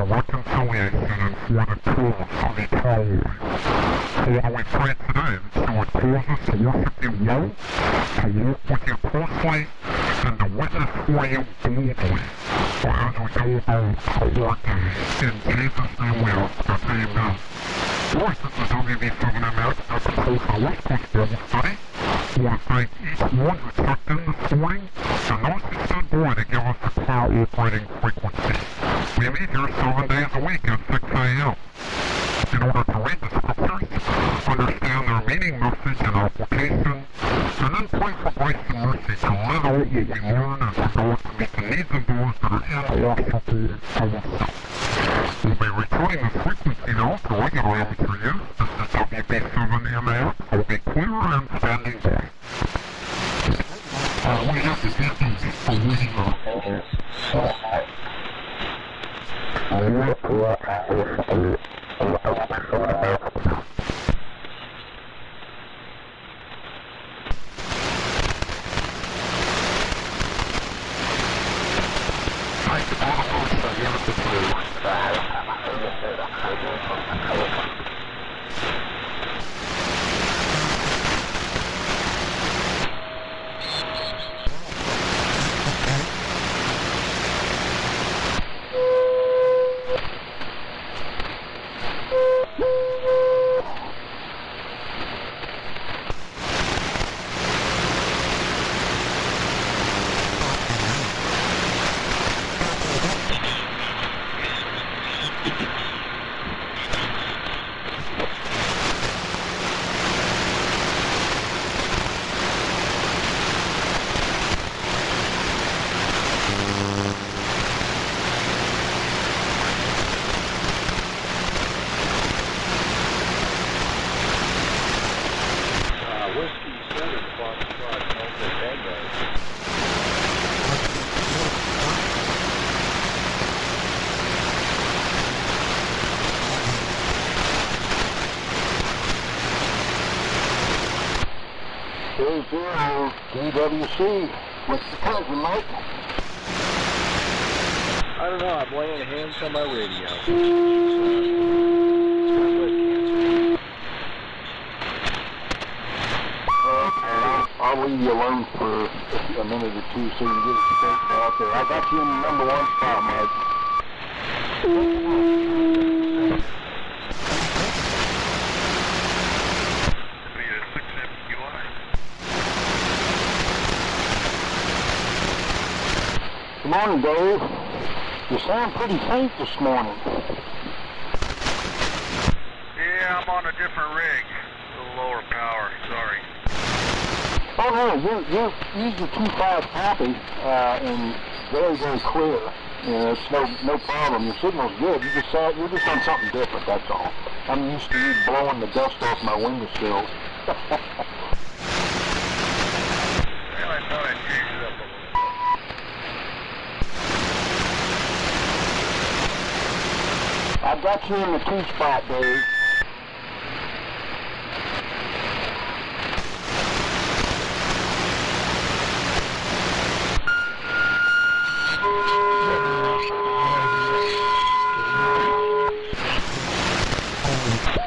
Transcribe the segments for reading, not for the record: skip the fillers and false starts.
reconciliation and for the tools of the cowboys. So when we pray today, so it calls us to worship you well, to walk with you closely, and to witness for you boldly. So as we go about our day, in Jesus' name we ask, amen. Alright, this is WB7MX, that's the whole for West Coast Bible Study. I want to thank each one who checked in this morning, and those who stood by to give us the clear operating frequency. We meet here 7 days a week at 6 a.m. in order to read the scriptures, understand their meaning, message, and application, and then pray for grace and mercy to live out what we learn and for God to meet the needs of those that are in our circle of ourselves. We'll be returning this frequency now for regular amateur use. This is WB7MX. I'll be clear and standing by. We have to get these for reading our K0DWC, what's the cousin, Mike? I don't know, I'm laying hands on my radio. I'll leave you alone for a minute or two so you can get it straightened out there. I got you in the number one spot, Mike. Good morning, Dave. You sound pretty faint this morning. Yeah, I'm on a different rig. A little lower power, sorry. Oh no, you're using 2.5 copy, and very, very clear. You know, it's no problem. Your signal's good. You're just on something different, that's all. I'm used to you blowing the dust off my windowsills. Well, I thought I'd change it up a little. I got you in the 2 spot, Dave.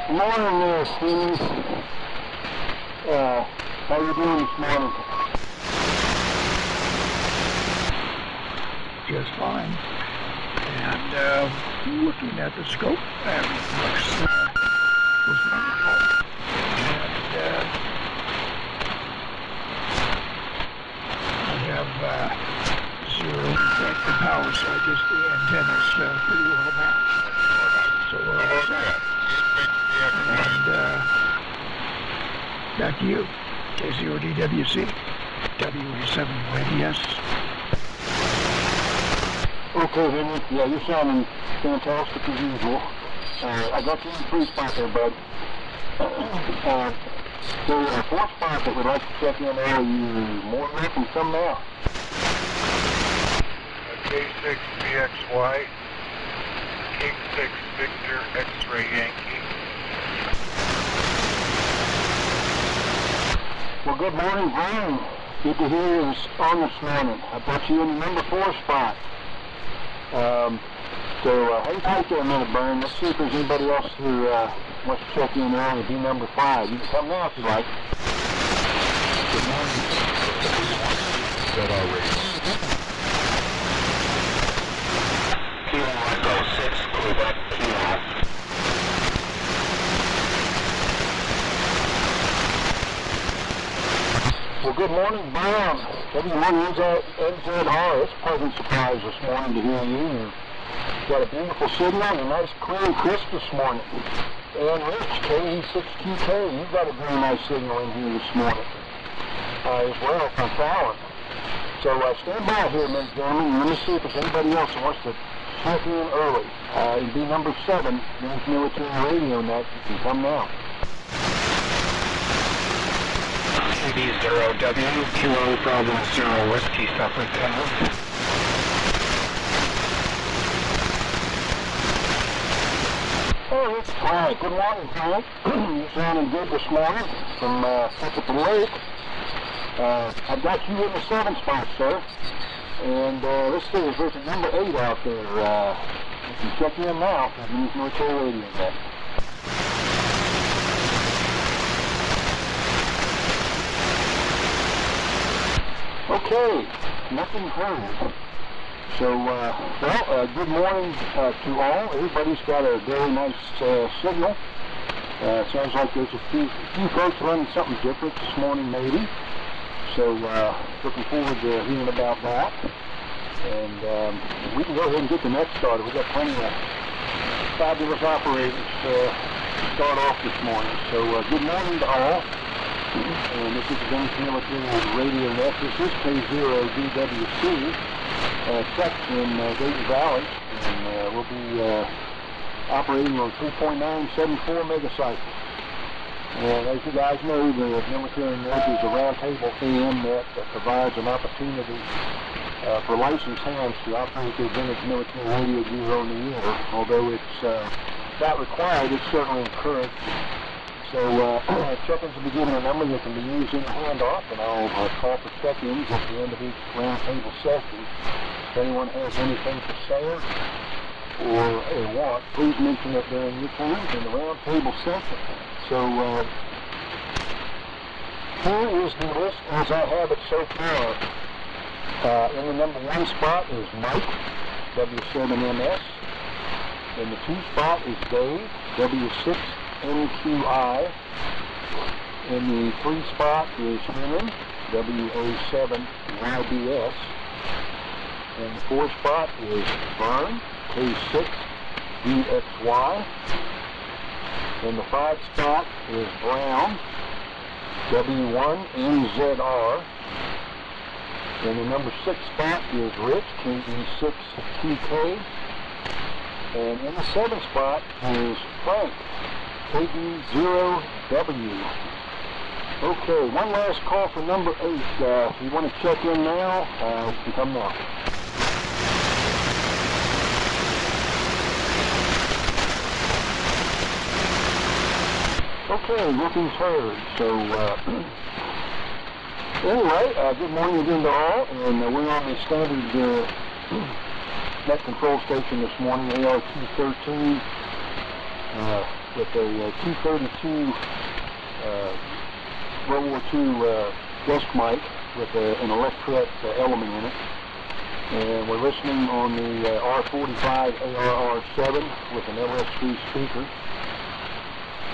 Good morning, Steve. How you doing this morning? Just fine. And looking at the scope, and looks wonderful. And I have 0 effective power, so I guess the antenna's pretty well balanced. So we're all set. And back to you, K0DWC, WA7YBS. Okay, Henry. Yeah, you're sounding fantastic as usual. I got you in the 3 spot there, bud. There's a 4 spot that we'd like to check in early. You're more than welcome to come now. K6BXY, King 6 Victor X-Ray Yankee. Well, good morning, Brian. Good to hear you on this morning. I got you in the number 4 spot. So hang tight there a minute, Burn. Let's see if there's anybody else who wants to check in early. Be number 5. You can come now if you like. Good morning. Set our radio. K0DWC, Quebec, Kilo. Well, good morning, Brown. W1NZR. It's a pleasant surprise this morning to hear you. You've got a beautiful signal and a nice clear and crisp this morning. And Rich, KE6QK, you've got a very nice signal in here this morning as well from Fallon. So stand by here, men and gentlemen, and let me see if there's anybody else that wants to check in early. It'd be number 7, Men's Military Radio Net. You can come now. K0DWC, Kilo Bravo 0 Whiskey, Superintendent. Oh, it's Frank. Good morning, Frank. You're sounding good this morning from up at the lake. I've got you in the 7 spot, sir. And let's see, there's a number 8 out there. You can check in now for Men's Military Radio Net. Okay, nothing heard. So, good morning to all. Everybody's got a very nice signal. Sounds like there's a few folks running something different this morning, maybe. So, looking forward to hearing about that. And we can go ahead and get the net started. We've got plenty of fabulous operators to start off this morning. So, good morning to all. And this is the Men's Military Radio Net. This is K0DWC, check in Dayton Valley, and we'll be operating on 3.974 megacycles. And as you guys know, the Military Net is a roundtable AM net that provides an opportunity for licensed hands to operate their vintage military radio gear on the air. Although it's not required, it's certainly encouraged. So check-ins will be given a number that can be used in the handoff, and I'll call for check-ins at the end of each roundtable session. If anyone has anything to say or want, please mention it during your time in the roundtable session. So here is the list as I have it so far. In the number 1 spot is Mike, W7MS. In the 2 spot is Dave, W6NQI. In the 3 spot is Henry, WA7YBS. In the 4 spot is Vern, K0DWC. In the 5 spot is Brown, W1NZR. In the number 6 spot is Rich, KE6QK. And in the 7th spot is Frank, KD0W. Okay, one last call for number 8. If you want to check in now, you can come now. Okay, nothing's heard. So, anyway, good morning again to all. And we're on the standard net control station this morning, AR-213, with a 232 World War II desk mic with an electret element in it. And we're listening on the R45 ARR7 with an LS3 speaker.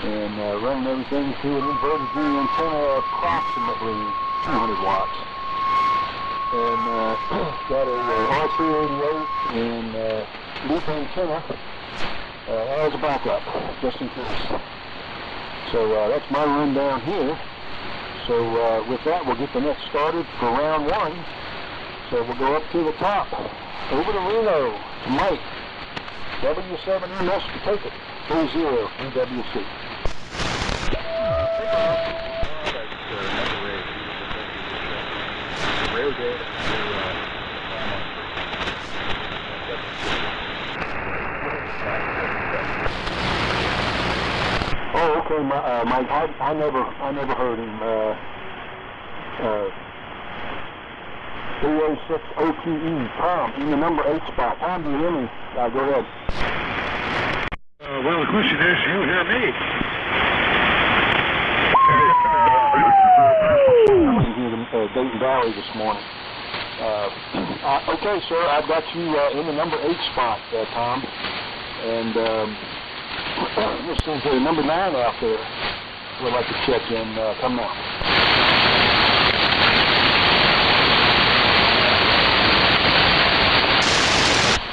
And running everything through an inverted G antenna, approximately 200 watts. And got a R388 and loop antenna as a backup, just in case. So that's my rundown here. So with that, we'll get the net started for round 1. So we'll go up to the top, over to Reno, to Mike, W7MS to take it, K0DWC. Oh, okay, Mike. I never heard him. BA6OPE. Tom, in the number 8 spot. Tom, do you hear me? Go ahead. Well, the question is, you hear me? I'm in here in Dayton Valley this morning. Okay, sir, I've got you in the number 8 spot, Tom. And this is the number 9 out there. We'd like to check in. Come now.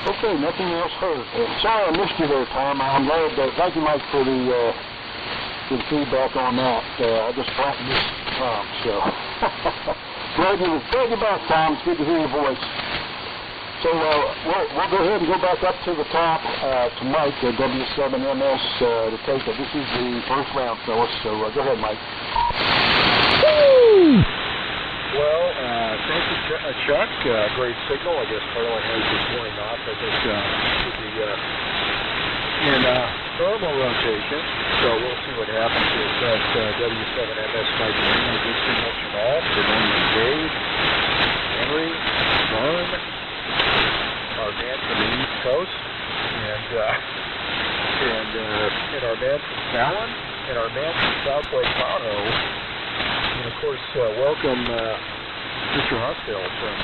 Okay, nothing else heard. Sorry I missed you there, Tom. I'm glad. Thank you, Mike, for the feedback on that. I just flattened this Tom, so glad you're back, Tom. It's good to hear your voice. So we'll go ahead and go back up to the top to Mike, W7MS, to take it. This is the first round, fellas. So go ahead, Mike. Woo! Well, thank you, Chuck. Great signal. I guess Carlin has this morning off. I think should be in normal rotation. So we'll see what happens with that W7MS might be in. Good signals from all. Good morning, Dave, Henry, Vern, our man from the East Coast, and our man from Fallon, and our man from South Lake Tahoe. And of course, welcome Mr. Hospital from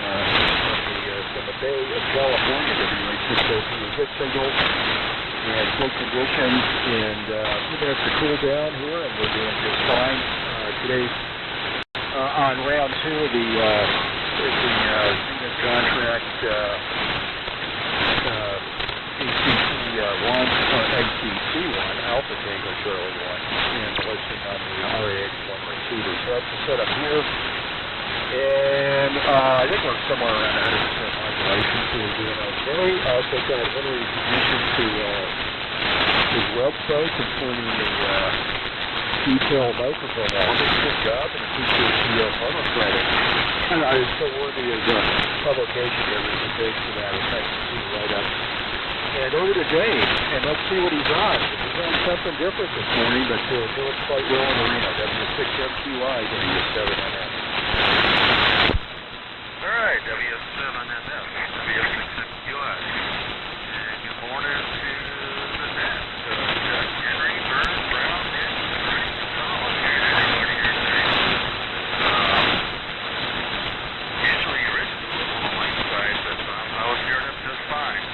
the Bay of California, WA6OP. Good signals and good conditions, and a few minutes to cool down here, and we're doing just fine. Today, on round 2 of the Zenith contract, ACC1, Alpha Tango Charlie 1, and listing on the RAX1 receiver. So that's the setup here. And I think we're somewhere around 100% modulation, so we're doing okay. I also got Henry's addition to his website concerning the detail microphone elements. Good job, and appreciate the photo credit. And it's so worthy of publication that there's a page for that. It's nice to see the write-up. And over to Dave, and let's see what he's on. He's on something different this morning, but doing quite well in the arena. W6MQI, W7MS. All right, W7MS, W6MQI. And good morning to the net. Chuck, Henry, Vern, Brown, and Colin here. Everybody here today. Usually you're in the white side, but I was hearing him just fine.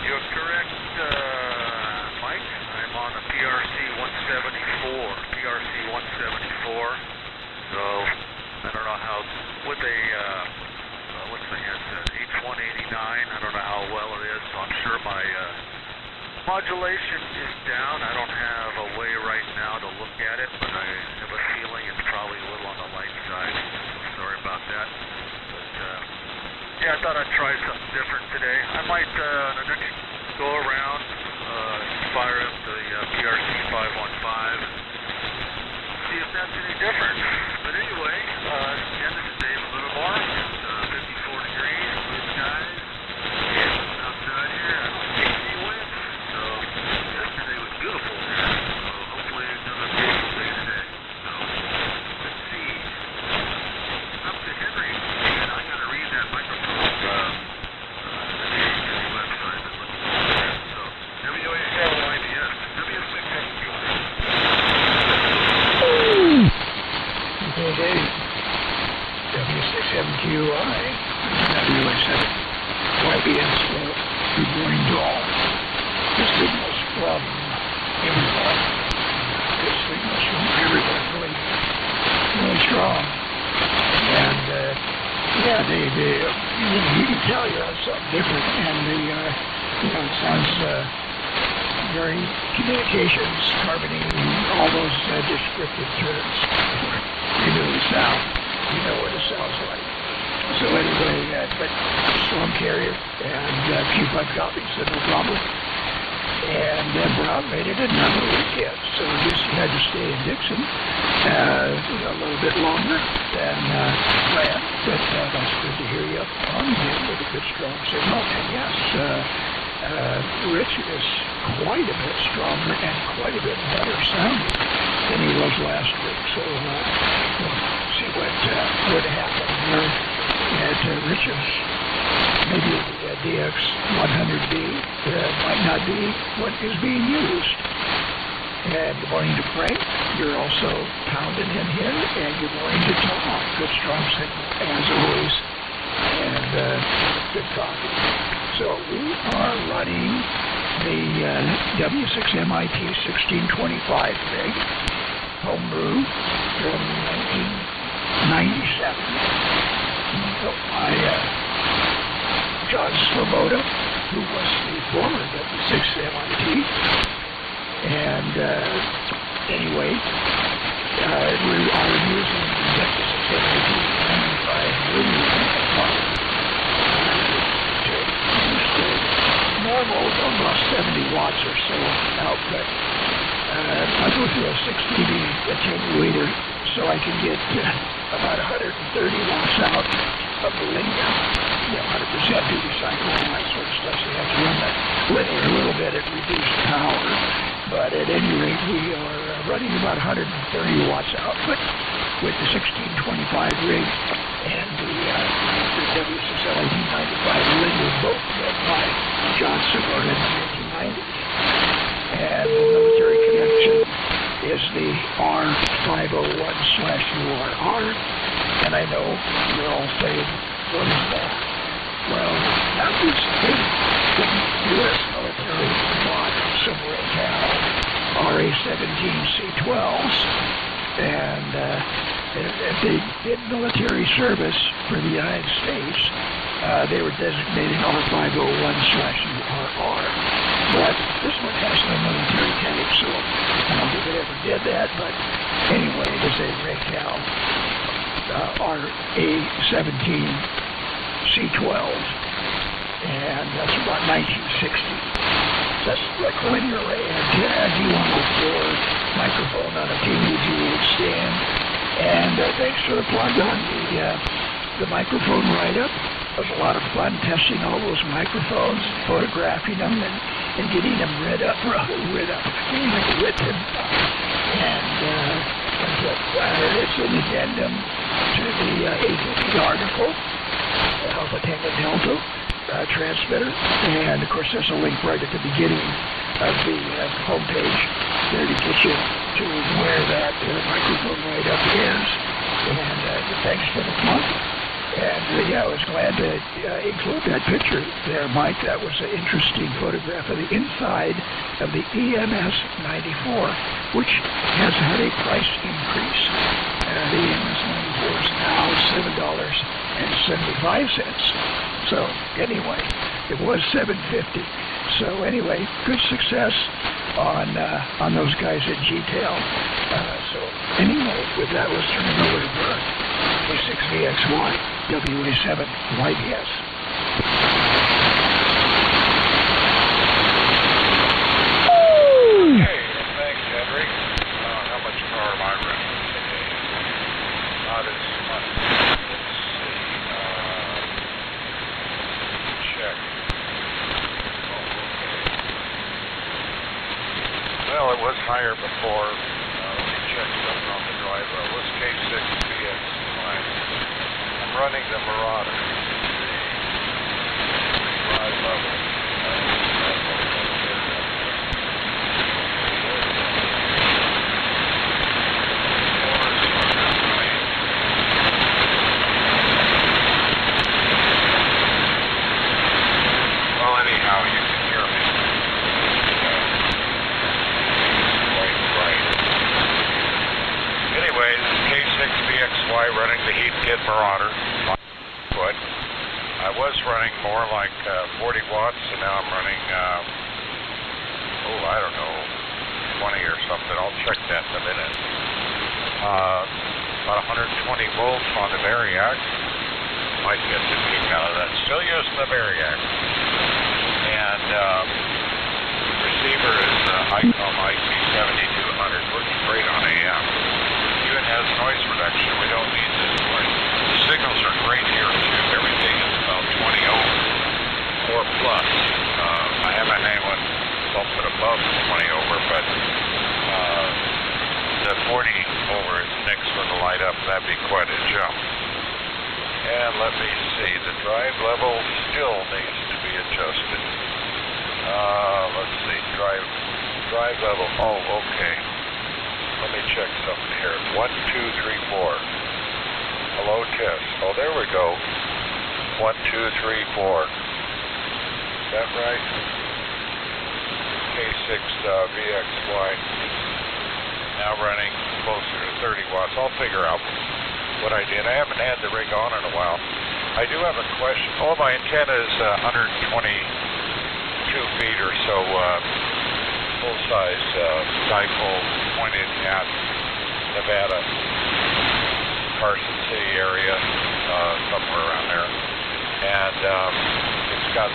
You're correct, Mike. I'm on a PRC 174. PRC 174. So I don't know how. With a what's the headset? H189. I don't know how well it is. So I'm sure my modulation is down. I don't have a way right now to look at it, but I have a feeling it's probably a little on the light side. So sorry about that. But yeah, I thought I'd try something different today. I might, the next go around, fire up the PRC 515 and see if that's any different. But anyway, the end of the day a little more. It's 54 degrees, blue skies, and outside here, I don't see any wind. So yesterday was beautiful here. So hopefully another beautiful day today. So let's see. Up to Henry. And I got to read that microphone. Website that looks like that. So WA7YBS, W6MQI. Okay, Dave. W6MQI, WA7YBS. Good morning to all. The signals from everyone. The signals from everyone really strong. And yeah, you can tell you have something different, and it sounds very communications, carbonating, all those descriptive terms. You know the sound. You know what it sounds like. So anyway, but storm carrier and Q5 copies, so no problem. And Brown made it another weekend, so we just had to stay in Dixon a little bit longer than planned. But that's good to hear you on again with a good strong signal. And yes, Rich is quite a bit stronger and quite a bit better sounding than he was last week. So we'll see what happens. here at Rich's. Maybe the DX100B might not be what is being used. And good morning to Frank. You're also pounding in here. And good morning to Tom. Good strong signal as always. And good coffee. So we are running the W6MIT 1625 rig, homebrew from 1997. Built by John Sloboda, who was the former W6MIT. And anyway, we are using the W6MIT 95 linear normal, about 70 watts or so output. I go through a 6 dB attenuator so I can get about 130 watts out of the linear. 100% duty cycle and that sort of stuff, so you have to run that linear a little bit at reduced power. But at any rate, we are running about 130 watts output with the 1625 rig and the W6LIT 95 linear, both built by John Sloboda in the 1990s. And the military connection is the R501/URR. And I know you're all saying, what is that? Well, that was the U.S. military bought some Racal RA-17C12s. And if they did military service for the United States, they were designated R501/URR. But this one has no military tag, so I don't think it ever did that. But anyway, it is a Racal RA-17C12, and that's about 1960. That's like linear array antenna, D104 microphone on a TVG stand, and thanks for the plug on the microphone write-up. It was a lot of fun testing all those microphones, photographing them, and getting them written up, and it's an addendum to the A50 article, Alpha Tango Delta transmitter, and of course there's a link right at the beginning of the homepage there to get you to where that microphone write-up is, and thanks for the plug. And I was glad to include that picture there, Mike. That was an interesting photograph of the inside of the EMS 94, which has had a price increase. The EMS 94 is now $7.75. So anyway, it was $7.50. So anyway, good success on those guys at G-Tail. So anyway, with that, let's turn it over to Vert. K6VXY, WA7YBS. Okay, thanks, Henry. How much power am I running today? Not as much. Let's see. Check. Oh, okay. Well, it was higher before. Let me check something on the driver. It was K6VXY. I'm running the Marauder. Pretty high level. Well, anyhow, you can hear me. Quite right. Anyway, this is K6VXY running the Heat Kit Marauder. I was running more like 40 watts, and now I'm running, I don't know, 20 or something. I'll check that in a minute. About 120 volts on the Variac. Might get the peak out of that. Still using the Variac. And receiver is ICOM IC7200. Works great on AM. Even has noise reduction. We don't need this noise. The signals are great here too. Everything is about 20 ohm or plus. I haven't anyone bump it above 20 over, but the 40 over is next with the light up. That'd be quite a jump. And let me see, the drive level still needs to be adjusted. Let's see, drive level, oh, okay. Let me check something here. 1, 2, 3, 4. Hello, test. Oh, there we go. 1, 2, 3, 4. Is that right? K0DWC now running closer to 30 watts. I'll figure out what I did. I haven't had the rig on in a while. I do have a question. Oh, my antenna is 122 feet or so, full-size dipole pointed at Nevada, Carson City area, somewhere around there. And it's got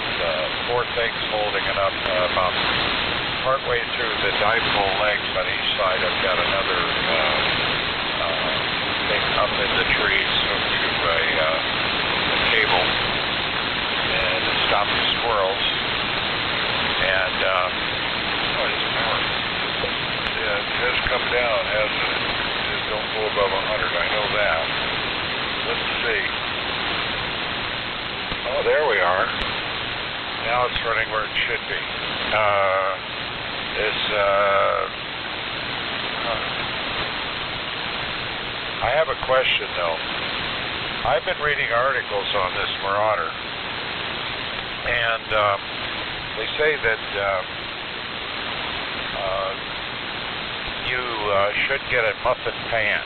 4 things holding it up about partway through the dipole legs on each side. I've got another thing up in the trees hooked to a cable, and it stops the squirrels. And oh, it's power. Yeah, it has come down, hasn't it? It don't go above 100. I know that. Let's see. Oh, there we are. Now it's running where it should be. I have a question though. I've been reading articles on this Marauder, and they say that you should get a muffin pan.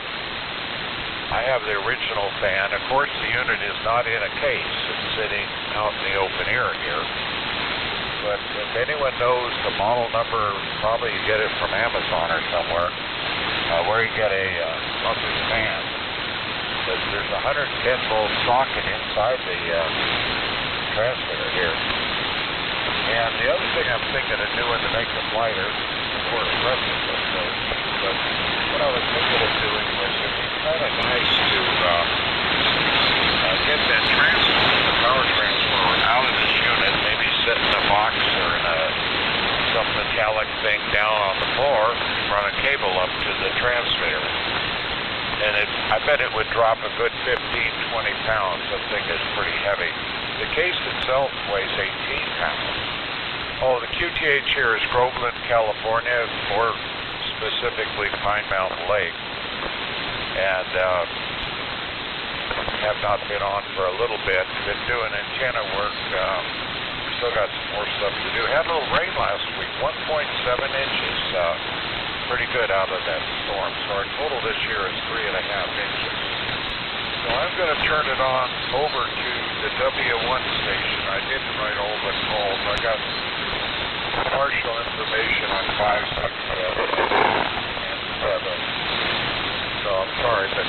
I have the original fan. Of course, the unit is not in a case. It's sitting out in the open air here. But if anyone knows the model number, probably you get it from Amazon or somewhere, where you get a muffin fan. But there's a 110-volt socket inside the transmitter here. And the other thing I'm thinking of doing to make them lighter, of course, but what I was thinking of doing was it'd be kind of nice to get that transformer, the power transformer, out of this unit, maybe sit in a box or in some metallic thing down on the floor, run a cable up to the transmitter. And I bet it would drop a good 15, 20 pounds. That thing is pretty heavy. The case itself weighs 18 pounds. Oh, the QTH here is Groveland, California, more specifically Pine Mountain Lake. And have not been on for a little bit. Been doing antenna work. Still got some more stuff to do. Had a little rain last week, 1.7 inches. Pretty good out of that storm. So our total this year is 3.5 inches. So I'm going to turn it on over to the W1 station. I didn't write all the calls. I got partial information on 5, 6, and 7. So I'm sorry, but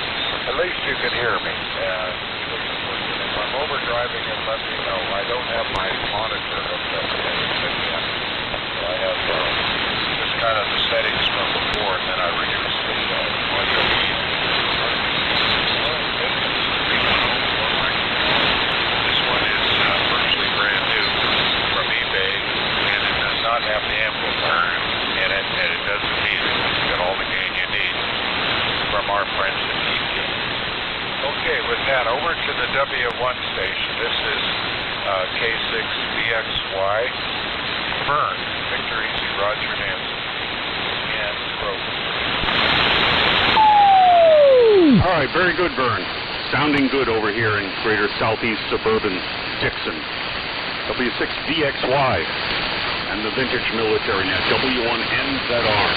at least you can hear me. If I'm overdriving it, let me know. I don't have my monitor hooked up to anything yet. So I have just kind of the settings from before, and then I reduce the audio gain. This one is virtually brand new from eBay, and it does not have the amplifier in it, and it doesn't need it. It's got all the gain you need from our friends at DK. Okay, with that, over to the W1 station. This is K0DWC, Vern, Victor Easy, Roger Nancy, and Grover. All right, very good, Vern. Sounding good over here in greater southeast suburban Dixon. W6DXY and the vintage military net, W1NZR.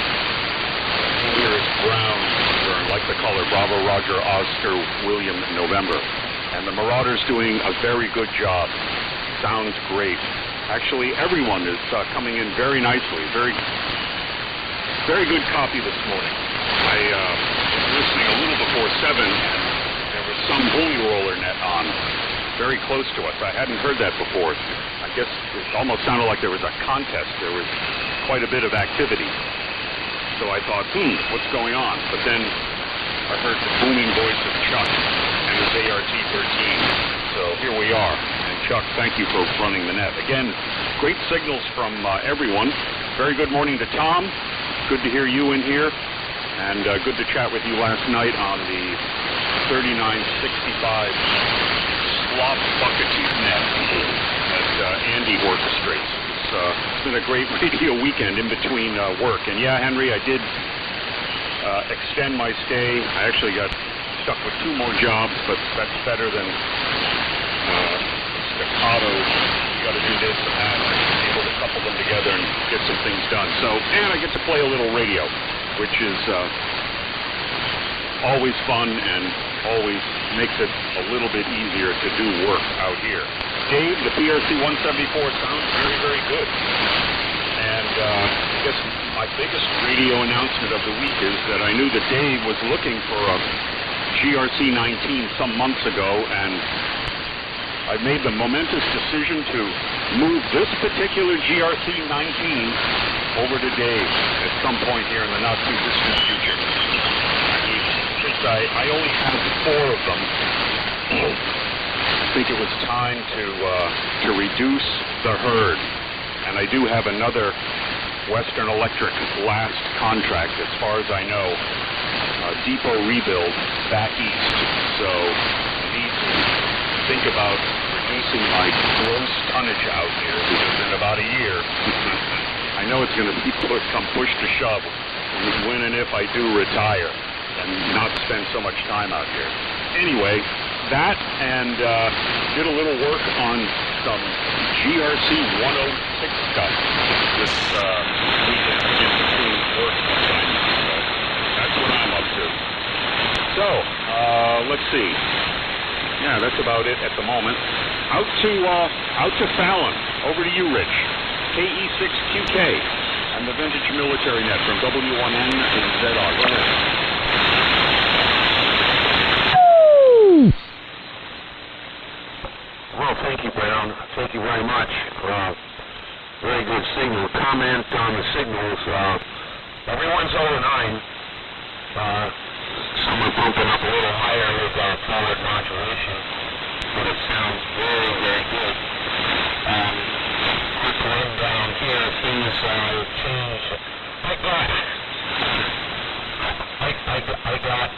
Here is brown, Vern, like the color, Bravo, Roger, Oscar, William, November. And the Marauder's doing a very good job. Sounds great. Actually, everyone is coming in very nicely. Very good copy this morning. I was listening a little before 7, and there was some bully roller net on very close to us. I hadn't heard that before. I guess it almost sounded like there was a contest. There was quite a bit of activity. So I thought, what's going on? But then I heard the booming voice of Chuck and his ART-13. So here we are. And Chuck, thank you for running the net. Again, great signals from everyone. Very good morning to Tom. Good to hear you in here. And good to chat with you last night on the 3965 flop bucketeer net that Andy orchestrates. It's been a great radio weekend in between work. And yeah, Henry, I did extend my stay. I actually got stuck with 2 more jobs, but that's better than staccato. You got to do this and that. I was able to couple them together and get some things done. So, and I get to play a little radio, which is always fun and always makes it a little bit easier to do work out here. Dave, the PRC 174 sounds very, very good. And I guess my biggest radio announcement of the week is that I knew that Dave was looking for a GRC 19 some months ago, and I made the momentous decision to move this particular GRC 19 over to Dave at some point here in the not too distant future. Since I only have 4 of them, I think it was time to reduce the herd. And I do have another Western Electric last contract, as far as I know, depot rebuild back east. So I need to think about reducing my gross tonnage out here, because in about a year, I know it's going to be come push to shove when and if I do retire and not spend so much time out here. Anyway, that and did a little work on some GRC 106 stuff this weekend in between work assignments. So that's what I'm up to. So, let's see. Yeah, that's about it at the moment. Out to Fallon. Over to you, Rich. KE6QK and the Vintage Military Net from W1N and ZR. Go ahead. Well, thank you, Brown. Thank you very much. Very good signal. Comment on the signals. Everyone's over 9. Some are pumping up a little higher with forward modulation, but it sounds very, very good. Quick run down here. Things change. I got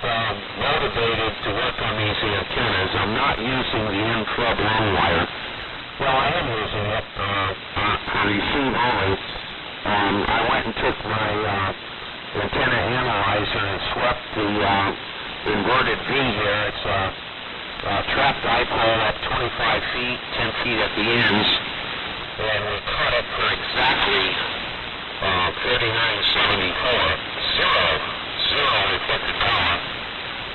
motivated to work on these antennas. I'm not using the N-Flub long wire. Well, I am using it for receive only. I went and took my antenna analyzer and swept the inverted V here. It's a trapped dipole at 25 feet, 10 feet at the ends, and we cut it for exactly 3974. Zero reflected power,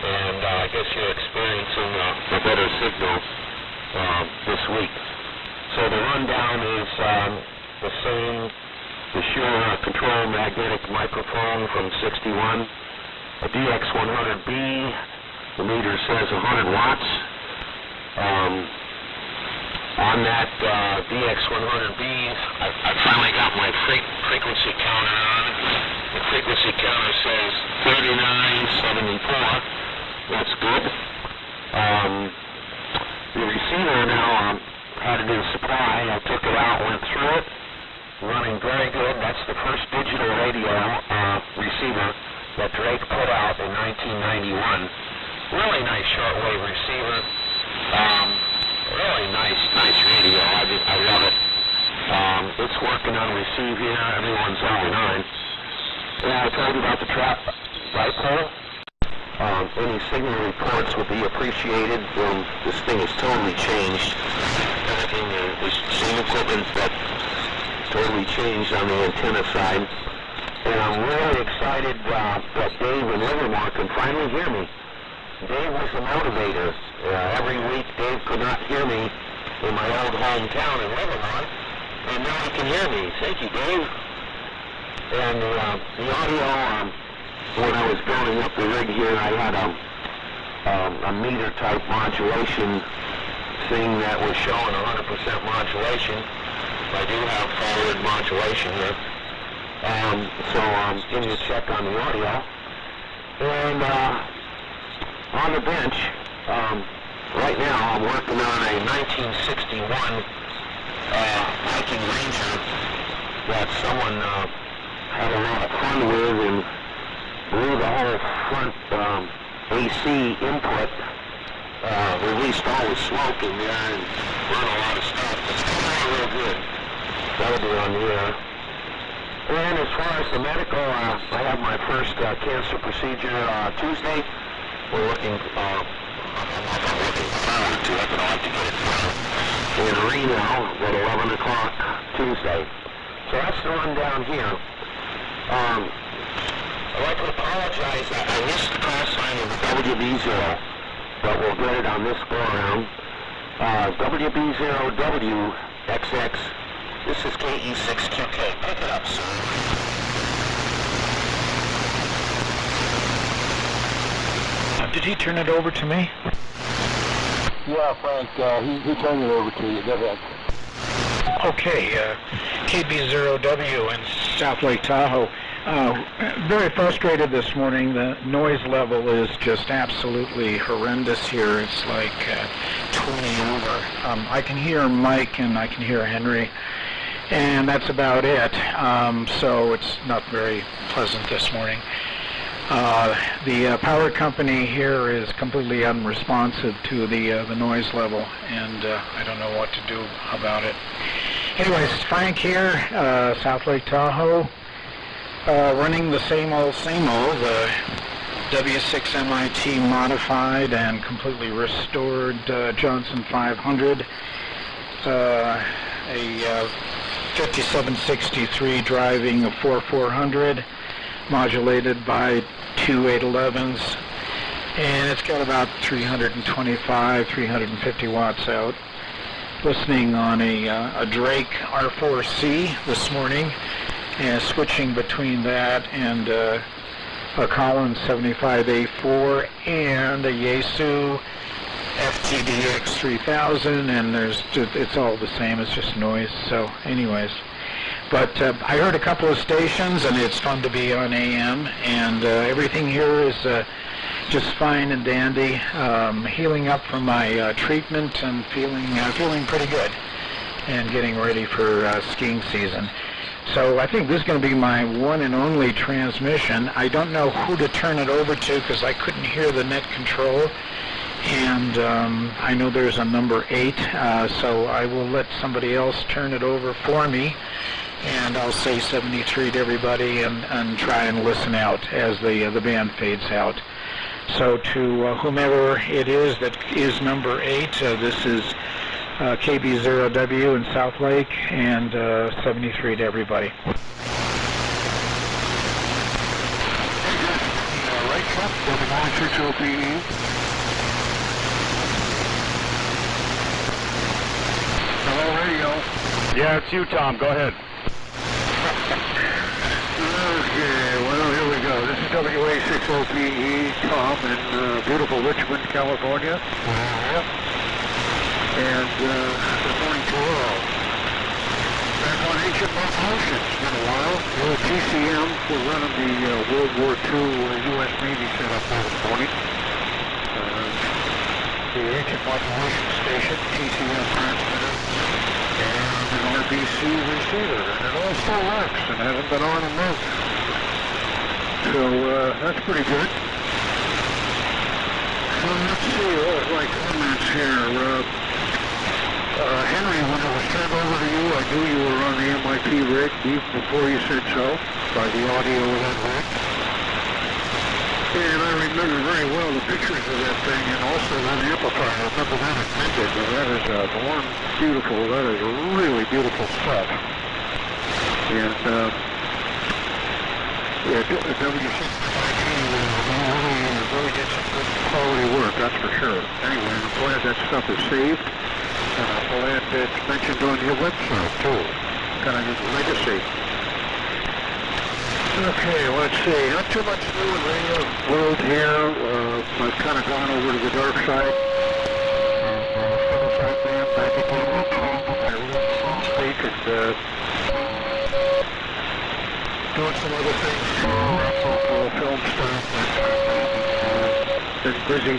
and I guess you're experiencing a better signal this week. So the rundown is the same, the Shure control magnetic microphone from 61, a DX100B, the meter says 100 watts. On that DX100B, I finally got my frequency counter on. The frequency counter says 3974. That's good. The receiver now had a new supply. I took it out, went through it, running very good. That's the first digital radio receiver that Drake put out in 1991. Really nice shortwave receiver. Really nice radio. I love it. It's working on receive here. Everyone's over 9. Yeah, I told you about the trap dipole. Any signal reports would be appreciated. This thing has totally changed. Everything is same equipment, but totally changed on the antenna side. And I'm really excited that Dave in Livermore can finally hear me. Dave was the motivator. Every week Dave could not hear me in my old hometown in Livermore, and now he can hear me. Thank you, Dave. And the audio, when I was building up the rig here, I had a meter type modulation thing that was showing 100% modulation. I do have forward modulation here. So give me a check on the audio. And on the bench, right now I'm working on a 1961 Viking Ranger that someone had a lot of fun with and blew the whole front AC input released all the smoke in there and run a lot of stuff. It's coming out real good. That'll be on the air. And as far as the medical, I have my first cancer procedure Tuesday. We're looking, I'm not looking forward to it, but I'll have to get it done in Reno at 11 o'clock Tuesday. So that's the rundown here. I'd like to apologize. I missed the call sign of the WB0, but we'll get it on this go-around. WB0WXX. This is KE6QK. Pick it up, sir. Did he turn it over to me? Yeah, Frank, he turned it over to you. Go ahead. Okay, KB0W in South Lake Tahoe. Very frustrated this morning. The noise level is just absolutely horrendous here. It's like 20 over. I can hear Mike and I can hear Henry, and that's about it. So it's not very pleasant this morning. The power company here is completely unresponsive to the noise level, and I don't know what to do about it. Anyways, Frank here, South Lake Tahoe, running the same old, the W6MIT modified and completely restored Johnson 500, a 5763 driving a 4400, modulated by two 811s, and it's got about 325, 350 watts out. Listening on a Drake R4C this morning, and switching between that and a Collins 75A4 and a Yaesu FTDX 3000, and it's all the same. It's just noise. So, anyways. But I heard a couple of stations, and it's fun to be on AM, and everything here is just fine and dandy. Healing up from my treatment and feeling pretty good, and getting ready for skiing season. So I think this is going to be my one and only transmission. I don't know who to turn it over to because I couldn't hear the net control, and I know there's a number 8, so I will let somebody else turn it over for me. And I'll say 73 to everybody and try and listen out as the band fades out. So to whomever it is that is number 8, this is KB0W in South Lake, and 73 to everybody. Right truck, W960PE. Hello, radio. Yeah, it's you, Tom. Go ahead. Okay, well, here we go. This is WA60PE, Tom, in beautiful Richmond, California. And good morning to all. Back on Ancient Motion. It's been a while. We're at TCM. We're running the World War II U.S. Navy setup this morning. The Ancient Motion Station, TCM transmitter, and an RBC receiver. And it all still works and hasn't been on a month. So that's pretty good. So let's see, what was my comments here? Henry, when it was turned over to you, I knew you were on the MIT rig even before you said so, by the audio of that rig. And I remember very well the pictures of that thing, and also that amplifier. I remember that at Vintage. That is one beautiful, that is really beautiful stuff. And yeah, W6MIT really did some good quality work, that's for sure. Anyway, I'm glad that stuff is saved. And I'm glad it's mentioned on your website, too. Kind of his legacy. Okay, let's see. Not too much new in radio world here. I've kind of gone over to the dark side. Back again. I really speak and doing some other things. Film stuff. Been busy.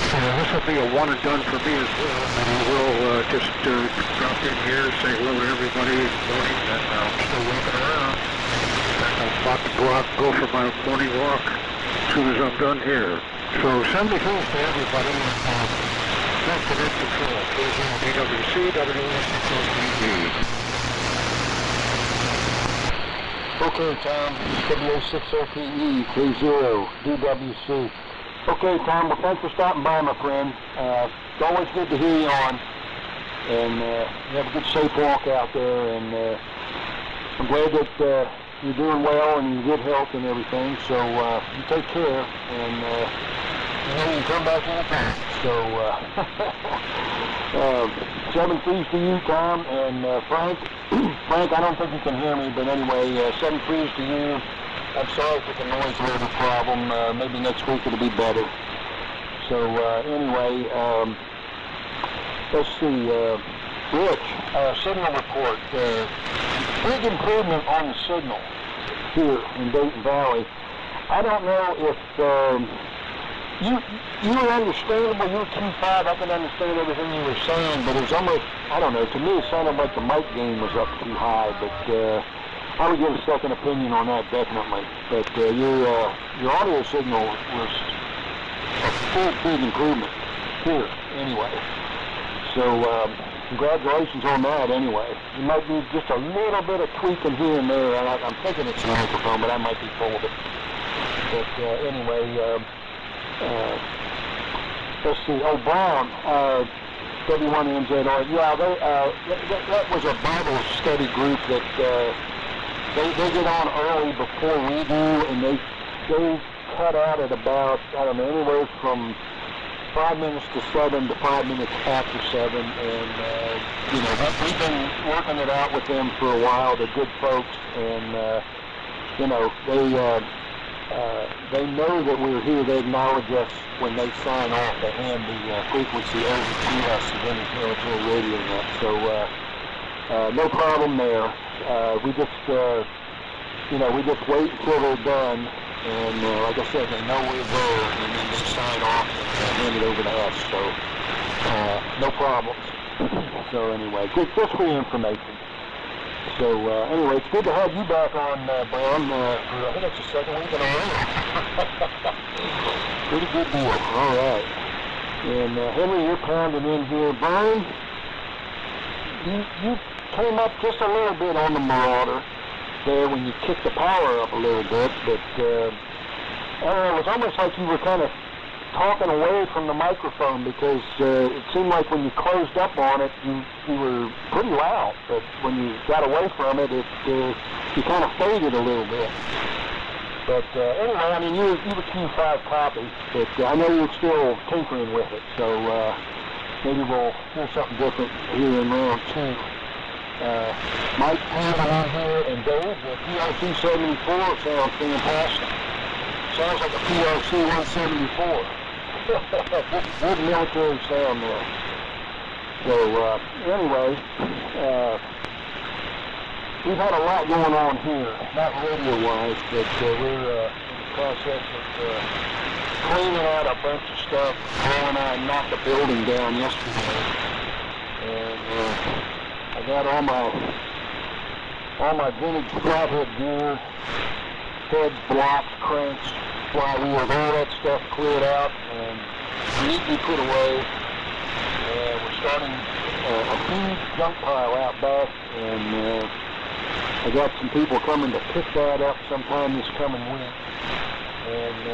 This will be a one and done for me as well. And I will just drop in here, say hello to everybody this morning, and I'm still walking around. And I'm about to go for my morning walk as soon as I'm done here. So send the thanks to everybody. That's the next control. K0DWC, WA7YBS. Okay, Tom. WA6OPE, K0DWC. Okay, Tom. Well, thanks for stopping by, my friend. It's always good to hear you on. And you have a good, safe walk out there. And I'm glad that you're doing well and you're good health and everything. So you take care. And you know you can come back anytime. So 7 3s to you, Tom. And Frank. Frank, I don't think you can hear me, but anyway, 7 3s to you. I'm sorry for the noise level problem. Maybe next week it'll be better. So anyway, let's see. Rich, signal report. Big improvement on the signal here in Dayton Valley. I don't know if you were understandable. You were 2.5. I can understand everything you were saying, but it was almost, I don't know, to me it sounded like the mic gain was up too high, but I would give a second opinion on that, definitely. But your audio signal was a big improvement here, anyway. So congratulations on that, anyway. You might need just a little bit of tweaking here and there. I'm thinking it's a microphone, but I might be full of it. But anyway, let's see. Oh, Brown, W1NZR. Yeah, that was a Bible study group that they get on early before we do, and they cut out at about, I don't know, anywhere from 5 minutes to 7 to 5 minutes after 7, and you know, we've been working it out with them for a while. They're good folks, and you know, they know that we're here. They acknowledge us when they sign off. They hand the frequency over to us at any military radio net. So no problem there. We just you know, we just wait until they're done. And like I said, they know we're there, and then they sign off and hand it over to us. So no problems. So anyway, just for your information. So anyway, it's good to have you back on, Brown. I think it's the second week in a row. Pretty good deal. All right. And Henry, you're pounding in here. Brian, you came up just a little bit on the Marauder there when you kicked the power up a little bit, but it was almost like you were kind of talking away from the microphone, because it seemed like when you closed up on it, you were pretty loud, but when you got away from it, you kind of faded a little bit. But anyway, I mean, you were Q5 copy, but I know you're still tinkering with it, so maybe we'll hear something different here in round 2. Mike Pamela here, and Dave, the PRC 74 sounds fantastic. Sounds like a PRC 174. Good military sound there. So anyway, we've had a lot going on here, not radio-wise, but we're in the process of cleaning out a bunch of stuff. Paul and I knocked the building down yesterday, and I got all my vintage flathead gear, heads, blocks, cranks, flywheels, all that stuff cleared out and neatly put away. And we're starting a huge junk pile out back, and I got some people coming to pick that up sometime this coming week. And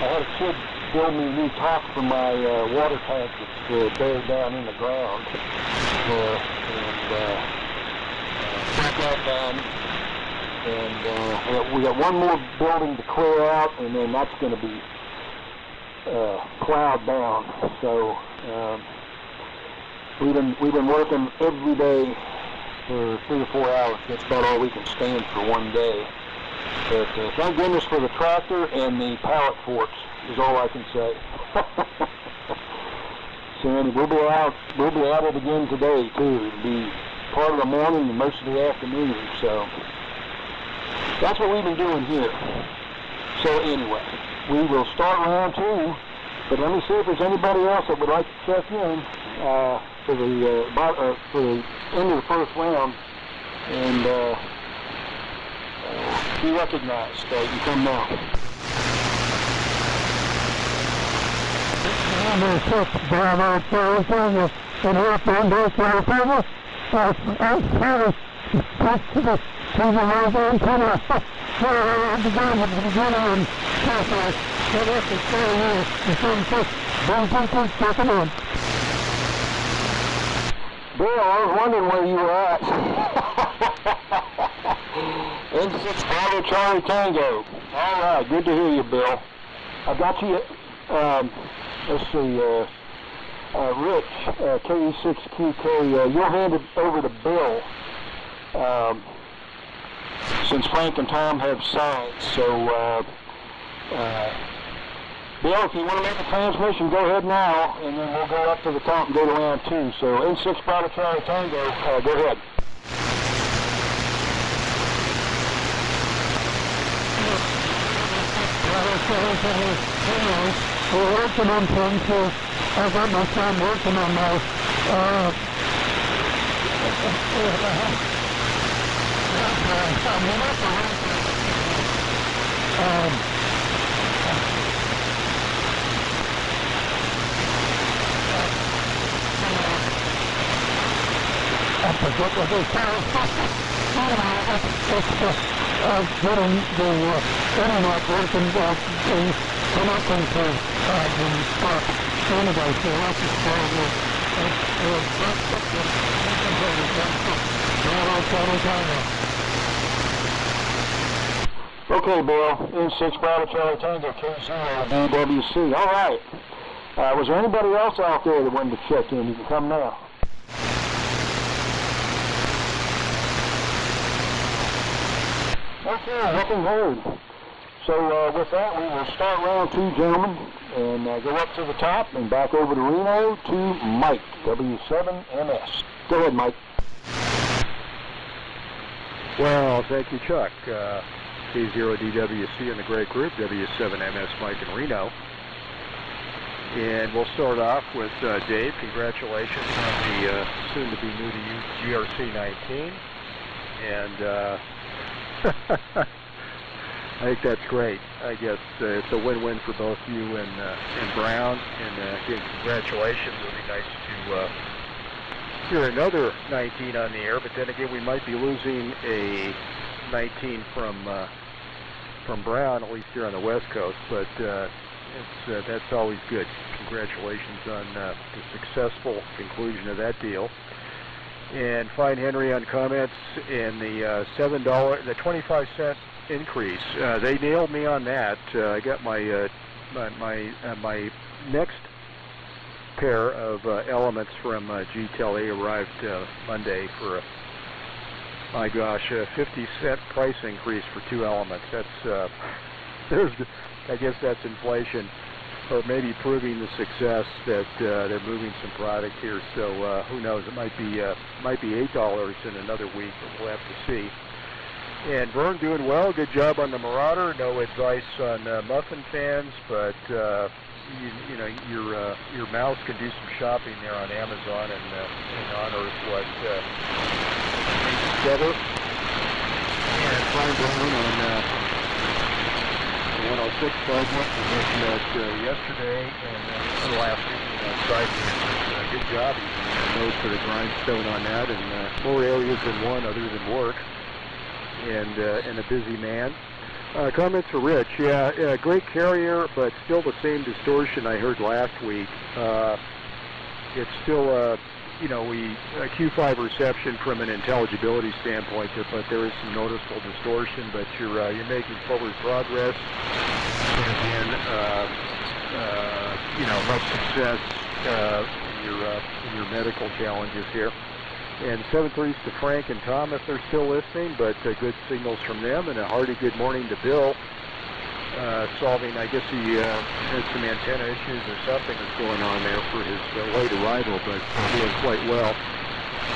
I had a kid build me a new top for my water tank that's buried down in the ground. And got that done. And we got one more building to clear out, and then that's going to be plowed down. So we've been working every day for 3 or 4 hours. That's about all we can stand for one day. But thank goodness for the tractor and the pallet forks is all I can say. So anyway, we'll be at it again today too. It'll be part of the morning and most of the afternoon. So that's what we've been doing here. So anyway, we will start round 2. But let me see if there's anybody else that would like to check in for the end of the first round and be recognized. You come now. Bill, I was wondering where you were at. N6 Bravo Charlie Tango. All right, good to hear you, Bill. I got you, let's see, Rich, KE6QK, you'll hand it over to Bill, since Frank and Tom have signed. So, Bill, if you want to make a transmission, go ahead now, and then we'll go up to the top and go to round 2. So, N6 Bravo Charlie Tango, go ahead. We're working on things here. I've got my son working on those. I forget what they call getting the internet working, connecting to stuff. Anyway, so that's just Okay, Bill. N6 Bravo Charlie Tango, K0DWC. All right. Was there anybody else out there that wanted to check in? You can come now. Okay, nothing heard. So with that, we will start round 2, gentlemen, and go up to the top and back over to Reno to Mike, W7MS. Go ahead, Mike. Well, thank you, Chuck. K0DWC and the great group, W7MS, Mike in Reno. And we'll start off with Dave. Congratulations on the soon-to-be new-to-you GRC 19. And I think that's great. I guess it's a win-win for both you and Brown. And again, congratulations. It'll be nice to hear another 19 on the air. But then again, we might be losing a 19 from Brown, at least here on the West Coast. But that's always good. Congratulations on the successful conclusion of that deal. And Fine Henry on comments and the $7, the 25-cent increase. They nailed me on that. I got my my next pair of elements from GTEL. They arrived Monday for my gosh, a 50-cent price increase for 2 elements. That's I guess that's inflation, or maybe proving the success that they're moving some product here. So who knows? It might be $8 in another week, but we'll have to see. And Vern doing well. Good job on the Marauder. No advice on muffin fans, but you know your mouse can do some shopping there on Amazon and unearth what made together. And Brian Brown on 106 fragment. We mentioned that yesterday and last week on Friday. Good job. He knows for the grindstone on that, and more areas than one other than work. And a busy man. Comments for Rich. Yeah, great carrier, but still the same distortion I heard last week. It's still, you know, Q5 reception from an intelligibility standpoint, but there is some noticeable distortion. But you're making forward progress, and again, you know, much success in your medical challenges here. And 7-3s to Frank and Tom if they're still listening, but good signals from them, and a hearty good morning to Bill, solving, I guess he had some antenna issues or something that's going on there for his late arrival, but doing quite well.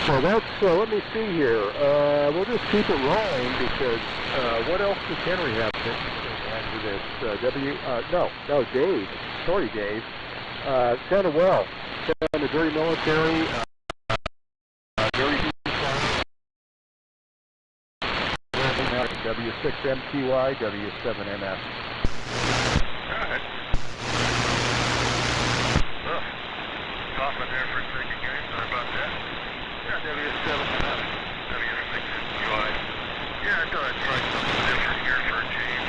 So that's, let me see here, we'll just keep it rolling, because what else does Henry have after this? Dave, sorry Dave, sounded well, sounded very military, W6MTY, W7MS. off in there for a second, guys. Sorry about that. Yeah, W7W6NQI. Yeah, I thought I'd try something different here for a change.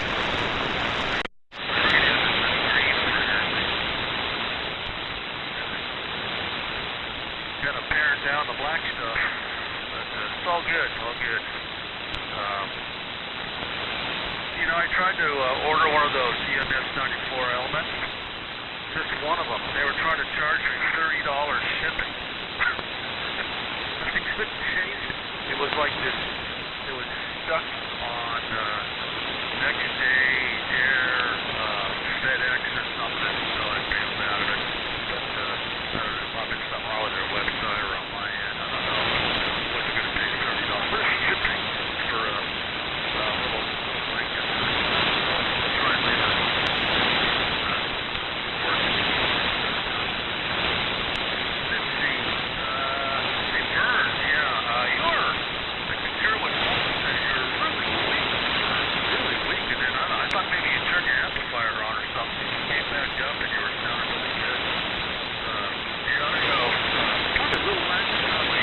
Kind of paring down the black stuff, but it's all good, all good. You know, I tried to order one of those EMS 94 elements, just one of them. They were trying to charge me $30 shipping. I couldn't change it. It was like this, it was stuck on next day air FedEx or something, so I bailed out of it. But I don't know, probably something wrong with their website or on my end, I don't know. I wasn't going to pay $30 shipping for a little blanket. I'll try and leave it. Let's see. Hey, Vern, yeah, I can hear what Paul said. You're really weak, and then I thought maybe you turned your amplifier on or something. You came back up and you were sounding really good. Yeah, I know. Probably a little laggy on the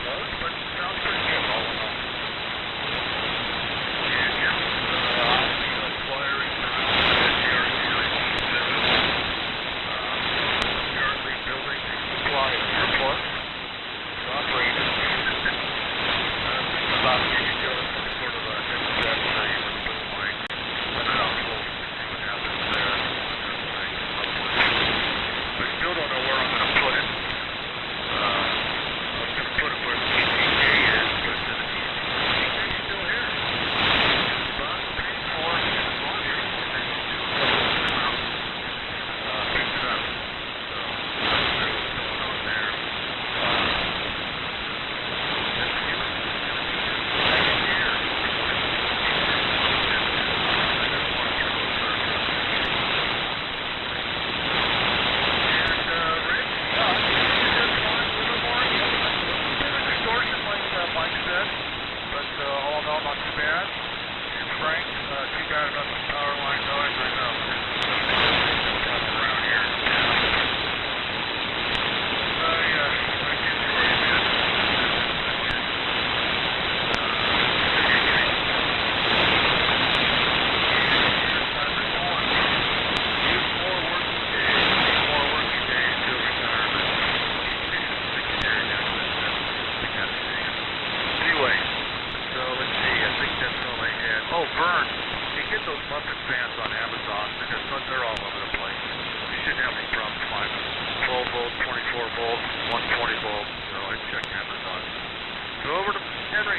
buzz, but it sounds pretty good all in all. And yeah, I'll be acquiring GRC 917. Currently building a supply of surplus to operate it. About to go some sort of a next step with my outflow to see what happens there. I still don't know where I'm going to put it. I was going to put it where the PTK is, but the PTK is still here. But I'm paying for it as long as they do come out and pick it up. So that's what's going on there.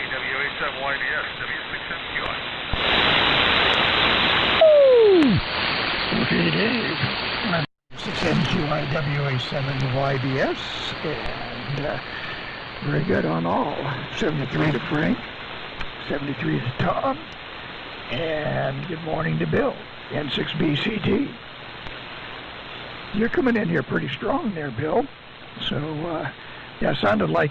WA7YBS, W6NQI. Okay, Dave. 6NQI WA7YBS, and very good on all. 73 to Frank, 73 to Tom, and good morning to Bill, N6BCT. You're coming in here pretty strong there, Bill. So, yeah, it sounded like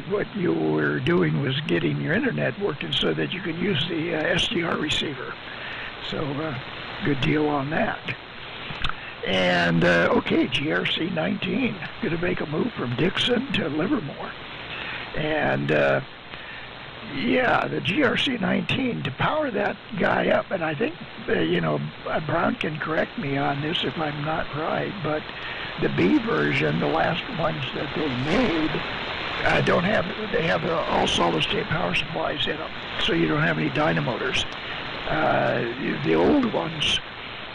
what you were doing was getting your internet working so that you could use the SDR receiver. So, good deal on that. And, okay, GRC 19, going to make a move from Dixon to Livermore. And, yeah, the GRC 19, to power that guy up, and I think, you know, Brown can correct me on this if I'm not right, but the B version, the last ones that they made, they have all solid-state power supplies in them, so you don't have any dynamotors. The old ones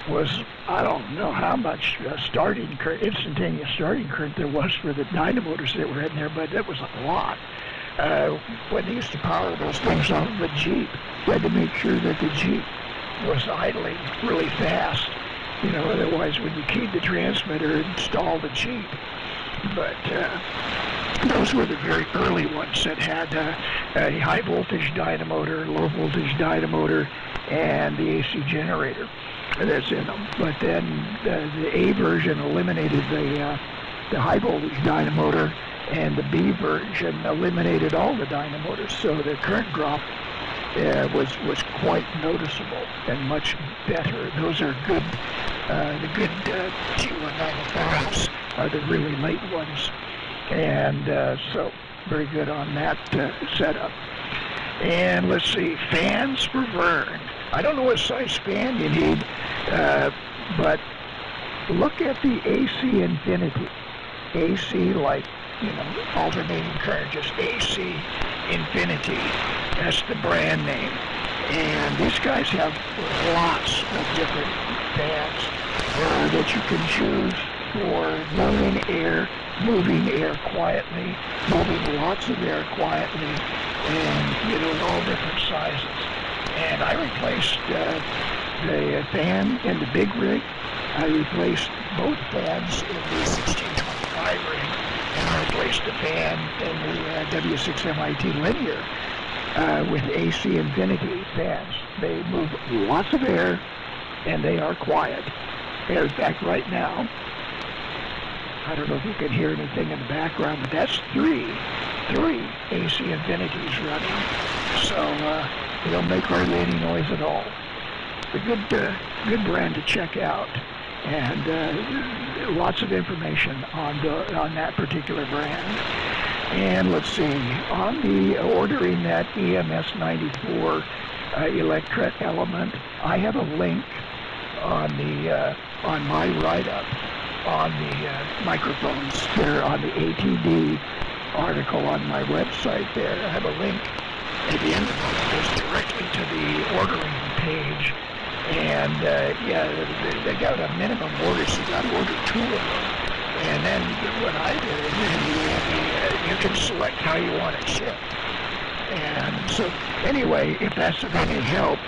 was, I don't know how much starting current, instantaneous starting current there was for the dynamotors that were in there, but it was a lot. When they used to power those things off of a Jeep, you had to make sure that the Jeep was idling really fast. You know, otherwise when you keyed the transmitter, it'd stall the Jeep. But those were the very early ones that had a high voltage dynamotor, low voltage dynamotor, and the AC generator that's in them. But then the A version eliminated the high voltage dynamotor, and the B version eliminated all the dynamotors, so the current drop was quite noticeable and much better. Those are good The good T195s are the really late ones. And so very good on that setup. And let's see, fans for Vern. I don't know what size fan you need, but look at the AC Infinity. AC, like, you know, alternating current, just AC Infinity. That's the brand name. And these guys have lots of different fans that you can choose for moving air quietly, moving lots of air quietly, and, you know, in all different sizes. And I replaced the fan in the big rig. I replaced both fans in the 1625 rig, and I replaced the fan in the W6MIT linear with AC Infinity fans. They move lots of air, and they are quiet. And in fact, right now, I don't know if you can hear anything in the background, but that's three AC Infinities running. So they don't make hardly any noise at all. It's a good brand to check out, and lots of information on that particular brand. And let's see, on the ordering that EMS 94 electret element, I have a link on my write-up on the microphones there on the ATD article on my website there. I have a link at the end of it that goes directly to the ordering page. And yeah, they got a minimum order, so you got to order 2 of them. And then what I did, you can select how you want it shipped. And so anyway, if that's of any help,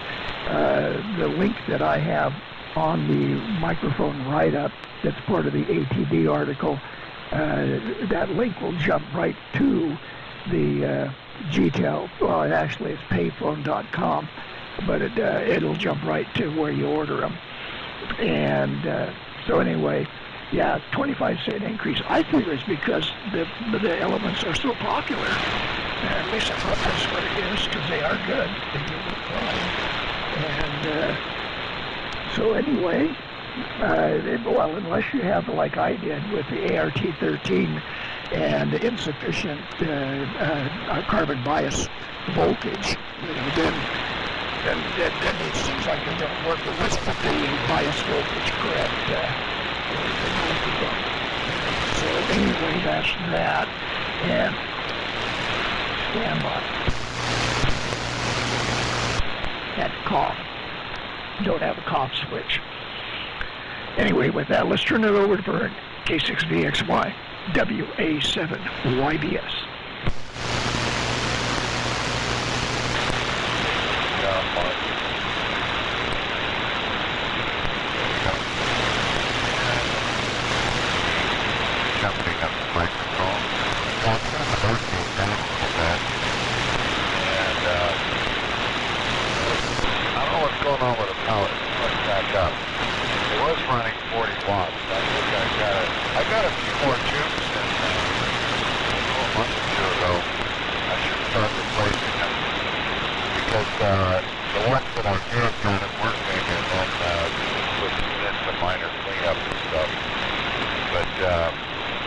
the link that I have on the microphone write-up that's part of the ATD article, that link will jump right to the GTEL. Well, actually it's payphone.com, but it'll jump right to where you order them. And so anyway, yeah, 25-cent increase. I figure it's because the elements are so popular. At least I thought that's what it is, because they are good. They do look fine. And so anyway, well, unless you have, like I did with the ART-13 and insufficient carbon bias voltage, you know, then it seems like it don't work. But let's put the bias voltage correct. So anyway, that's that. And stand by. Had to cough. Don't have a cough switch. Anyway, with that, let's turn it over to Vern. K0DWC and WA7YBS. Jumping up the microphone. Well, I'm going to burn you down a little bit. And I don't know what's going on with the power. Let's back up. It was running 40 watts. I think I got a few more tubes in a month or two ago. I should start replacing them. Because the ones that are good got it working, and then put in some minor cleanup and stuff. But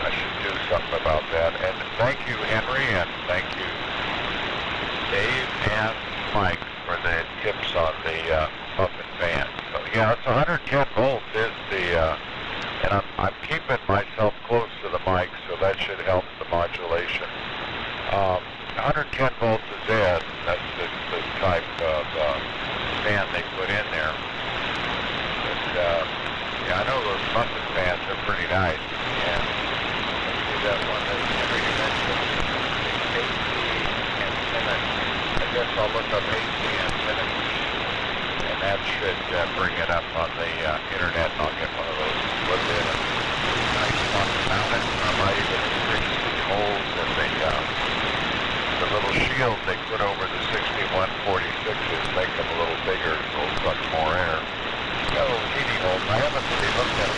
I should do something about that. And thank you, Henry, and thank you, Dave and Mike, for the tips on the muffin fan. So yeah, it's 110 volts is the, and I'm keeping myself close to the mic, so that should help the modulation. 110 volts is it. That's the type of fan they put in there. But yeah, I know those muffin fans are pretty nice. And that one that Henry mentioned, AC Infinity. I guess I'll look up AC Infinity, and that should bring it up on the internet, and I'll get one of those put in a nice one mounted. I might even increase the holes in the little shield they put over the 6146s, make them a little bigger so it'll suck more air. Got a little heating holes. I haven't really looked at them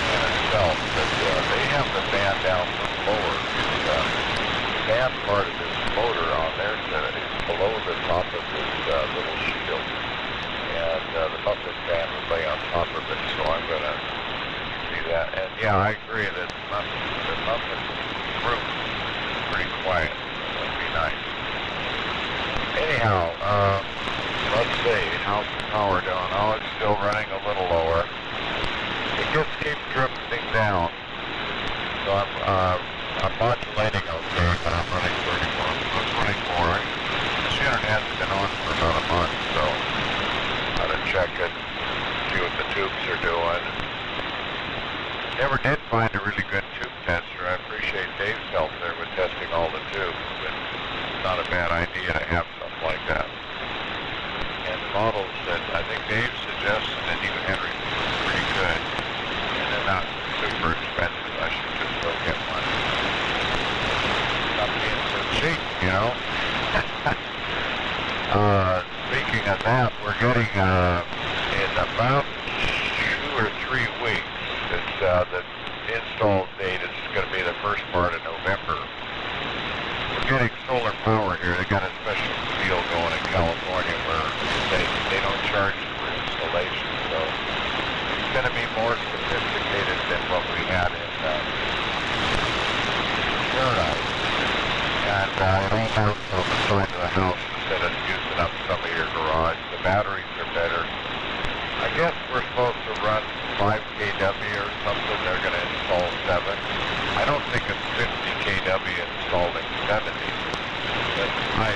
in itself, but they have the fan down lower. The fan part of this motor on there is below the top of this little shield, and the muffin fan would lay on top of it, so I'm going to see that. And yeah, I agree that the muffin roof is pretty quiet. That'd be nice. Anyhow, let's see, how's the power doing? Oh, it's still running a little lower. It just keeps drifting down. So I'm modulating okay, but I'm running 31. I'm running more. This internet's been on for about a month, so I'm going to check it, see what the tubes are doing. Never did find a really good tube tester. I appreciate Dave's help there with testing all the tubes, but it's not a bad idea to have something like that. And the models that I think Dave suggested and even Henry were pretty good. And they're not super expensive. I should just go get one. Stop being so cheap, you know? Speaking of that, we're getting in about 2 or 3 weeks. It's the install date is going to be the first part of November. We're getting solar power here. They got a special deal going in California where they don't charge for installation, so it's going to be more sophisticated than what we had in Paradise. And it all mounts on the side of the house instead of using up some of your garage. The batteries are better. I guess we're supposed to run 5 kW or something. They're going to install 7. I don't think it's 50 kW installing 70. But I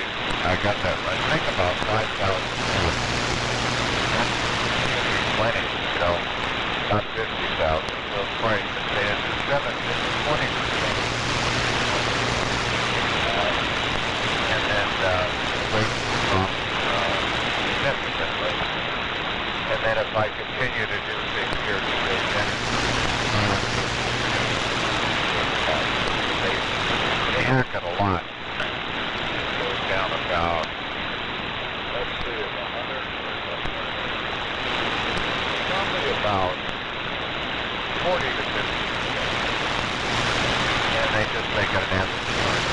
got that right. Think about 5,000. That's plenty, you know, not 50,000. So it's probably say it's 7, it's 20%. And then weight drop significantly. And then if I continue to do things here to save energy, they hack it a lot. It goes down about, let's see, 100, probably about 40 to 50%. And they just make it an average charge.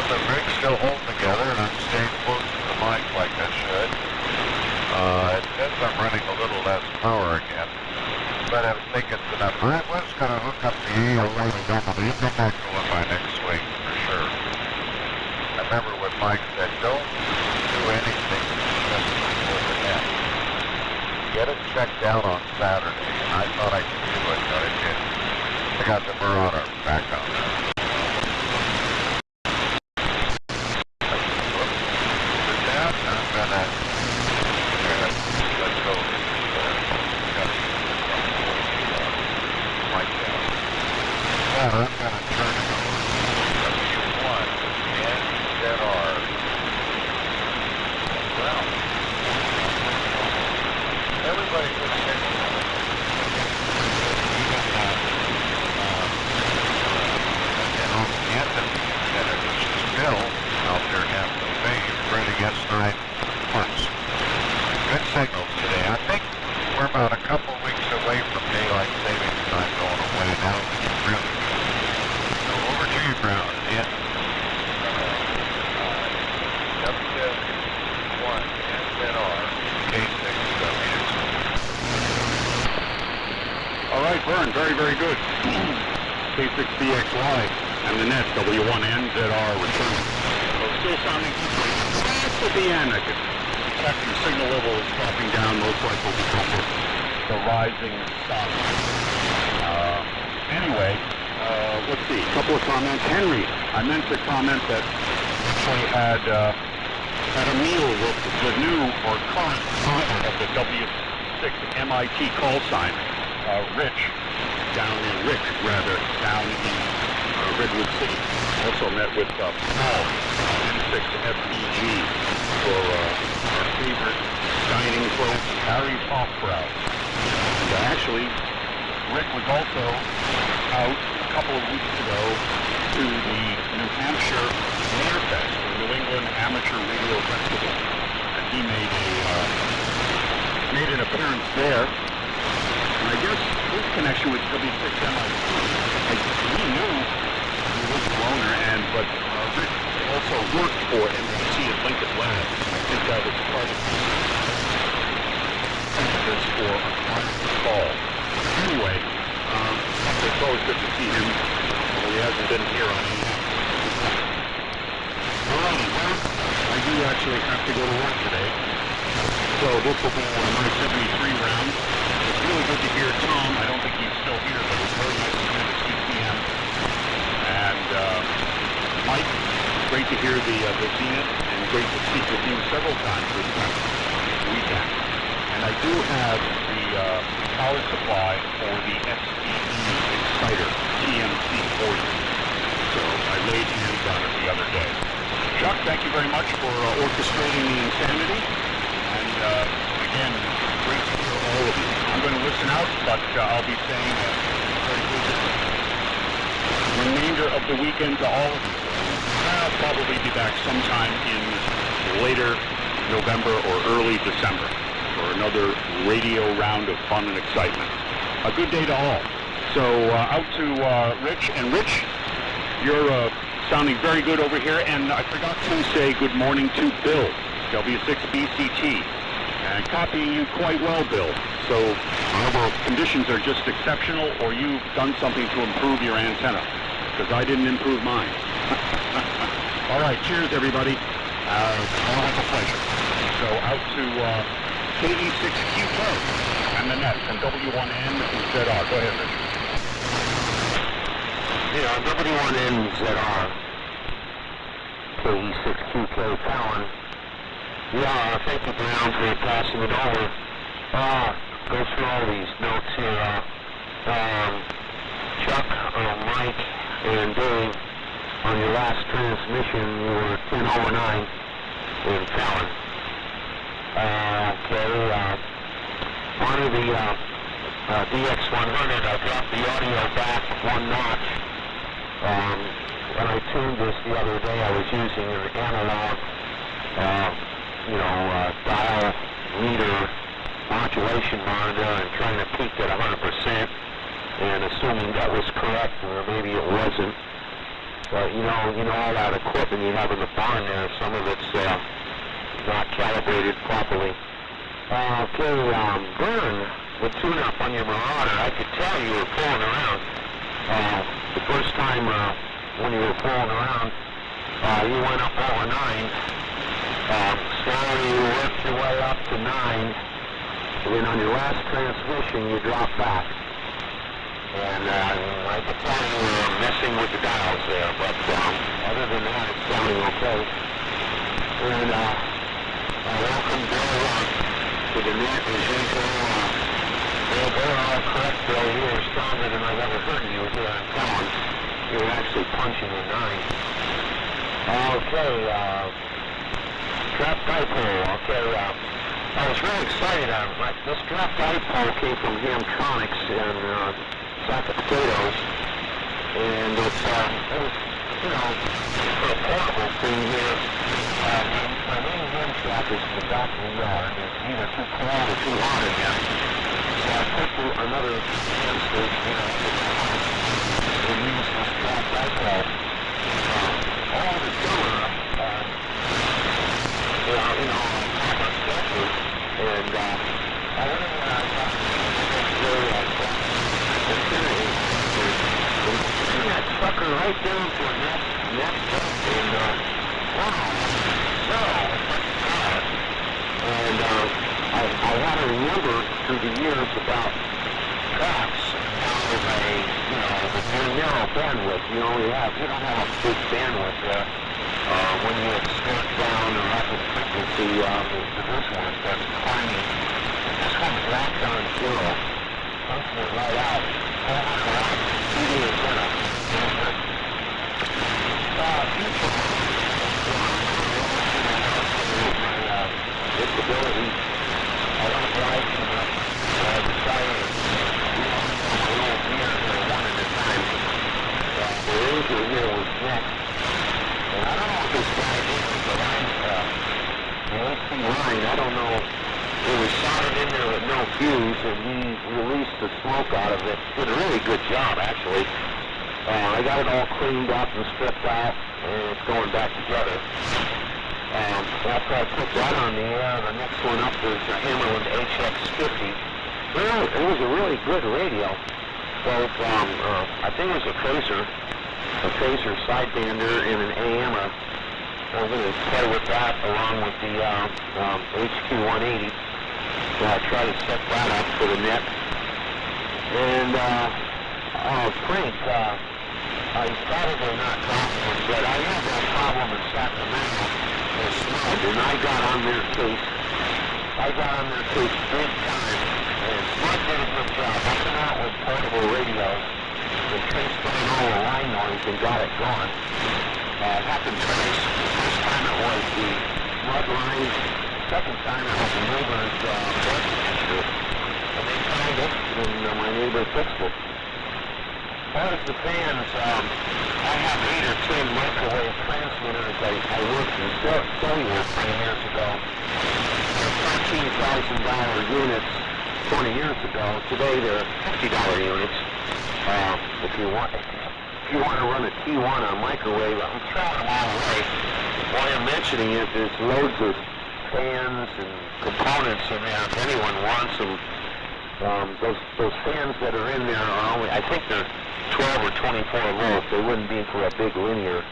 The rig's still holding together, and I'm staying close to the mic like I should. It says I'm running a little less power again, but I was thinking it's enough. I was going to hook up the AO later on, but you'll get that going by next week for sure. I remember when Mike said, don't do anything just before the net. Get it checked out on Saturday, and I thought I could do it, but I didn't. I got the Marauder back on there. I'm going to turn it over to W1 and ZR. Well, everybody was saying Anthony said it was still out there half the bay, right against 9 months. Good signals today. I think we're about a couple weeks away from daylight savings time going away now. Really. Over to you, Brown. Yeah. W1 NZR K0DWC. All right, Vern, very, very good. K6BXY and the net W1NZR returning. So still sounding fast at the end. I could detect the signal level is dropping down, most likely because of the rising stop. Anyway, let's see, a couple of comments. Henry, I meant to comment that we had a meal with the new or current pilot of the W6 MIT call sign, Rick down in Redwood City. Also met with Paul, N6FEG, for our favorite dining place, Harry's Hofbrau. Actually, Rick was also out a couple of weeks ago to the New Hampshire Mayorfest, the New England Amateur Radio Festival, and he made an appearance there. And I guess his connection with W6MIT, we knew he was blowing owner, but Rick also worked for NBC at Lincoln Labs. I think that was part of this for a call. Anyway, it's always good to see him, although he hasn't been here on any. Alrighty, well, I do actually have to go to work today, so this will be my 73 round. It's really good to hear Tom. I don't think he's still here, but it's really nice to hear the CCM. And Mike, great to hear the Zenith, and great to speak with you several times this weekend. And I do have the power supply for the SPE Exciter TMC40. So I laid hands on it the other day. Chuck, thank you very much for orchestrating the insanity. And again, great to hear all of you. I'm going to listen out, but I'll be saying a very good remainder of the weekend to all of you. I'll probably be back sometime in later November or early December for another radio round of fun and excitement. A good day to all. So out to Rich. And Rich, you're sounding very good over here. And I forgot to say good morning to Bill, W6BCT. And copying you quite well, Bill. So either conditions are just exceptional or you've done something to improve your antenna, because I didn't improve mine. All right, cheers, everybody. Always a pleasure. So out to KE6QK and the net from W1NZR. Go ahead, Rich. Yeah, W1NZR, KE6QK Fallon. Yeah, thank you, Brown, for passing it over. Go through all these notes here. Chuck, Mike, and Dave, on your last transmission, you were 10:09 in Fallon. On the DX100, I dropped the audio back one notch. When I tuned this the other day, I was using an analog, dial meter modulation monitor and trying to peak at 100% and assuming that was correct, or maybe it wasn't. But you know all that equipment you have in the barn there, some of it's not calibrated properly. Vern, the tune-up on your Marauder, I could tell you were pulling around. The first time when you were pulling around, you went up over 9. Slowly you worked your way up to 9. And then on your last transmission, you dropped back. And I could tell you were messing with the dials there, but other than that, it's sounding okay. And welcome, Bill, to the net as usual. They're all correct, Bill. You were stronger than I've ever heard you here in town. You were actually punching a 9. Okay, trap dipole. Okay, I was really excited. This trap dipole came from Hamtronics and Sack of Potatoes, and it's for a portable thing here. My main wind trap is in the back of the yard. It's either too cold or too hot in there. So I put another wind station and use this trap dipole all the summer. On sketches, and I went in there, I thought that sucker right down to a next step, and wow, no, God. And I had to remember through the years about tracks with a narrow bandwidth. You don't have a big bandwidth there. When you skirt down or up in frequency, this one starts climbing. This one's locked on 0. Punching it right out. CD antenna. Disability. I don't drive too much. So I decided to do my little gear here one at a time. The razor here was next. And I don't know what this guy did with the line, the AC line. I don't know. It was soldered in there with no fuse, and he released the smoke out of it. Did a really good job, actually. I got it all cleaned up and stripped out, and it's going back together. After I put that on the air, the next one up is a Hammerland HX50. Well, it was a really good radio. Both, I think it was a phaser sidebander and an AMer. I'm going to play with that along with the HQ180. Try to set that up for the net. And Frank, I'm probably not talking, but I had that problem in Sacramento. It snowed, and I got on their case. Big time. And Mark did a good job. I went out with portable radios and traced down all the line noise and got it going. It happened twice. The first time it was the mud line. Second time it was the neighbor's air conditioner. And they found it, and my neighbor fixed it. As far as the fans, I have 8 or 10 microwave transmitters. I worked in cellular 10 years ago. They're $13,000 units 20 years ago. Today they're $50 units. If you want to run a T1 on a microwave, I'm throwing them all away. Why I'm mentioning it, there's loads of fans and components in there. If anyone wants them, those fans that are in there are only, I think they're 12 or 24 volts. They wouldn't be for a big linear.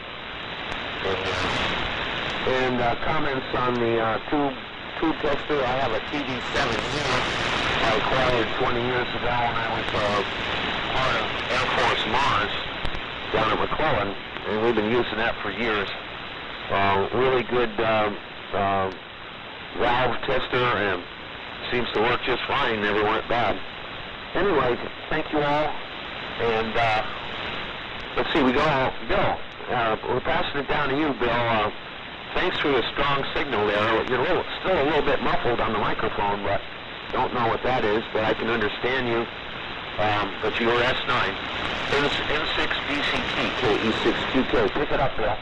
And comments on the tube tester. I have a TD7 I acquired 20 years ago when I was part of Air Force Mars down at McClellan, and we've been using that for years. Really good valve tester, and seems to work just fine. Never went bad. Anyways, thank you all, and let's see, we go. Bill, we're passing it down to you, Bill. Thanks for the strong signal there. You're still a little bit muffled on the microphone, but don't know what that is, but I can understand you. But you're S9. N6 DCT, KE6QK. Pick it up, Bill.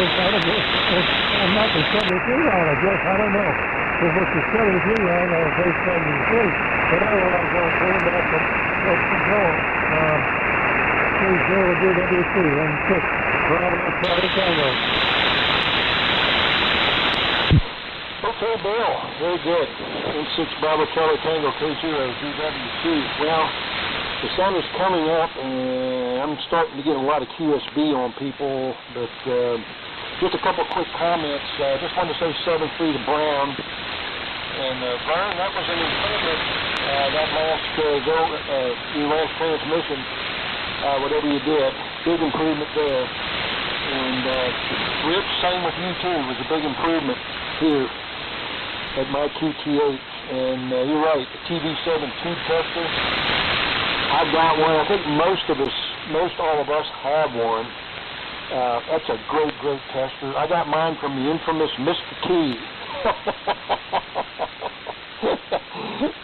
I'm not the 73 on, I guess. I don't know. If it's the 73 on, I'll say 73. But I will go clean back and control. K0DWC and 6. Bravo Charlie Tango. Okay, Bill. Very good. N6 Bravo Charlie Tango K0DWC. Well, the sun is coming up, and I'm starting to get a lot of QSB on people, but just a couple quick comments. Just wanted to say 7-3 to Brown, And Vern, that was an improvement. That last your last transmission, whatever you did, big improvement there. And Rich, same with you too. It was a big improvement here at my QTH. And you're right, the TV7 tube tester. I've got one. I think most all of us have one. That's a great tester. I got mine from the infamous Mr. T.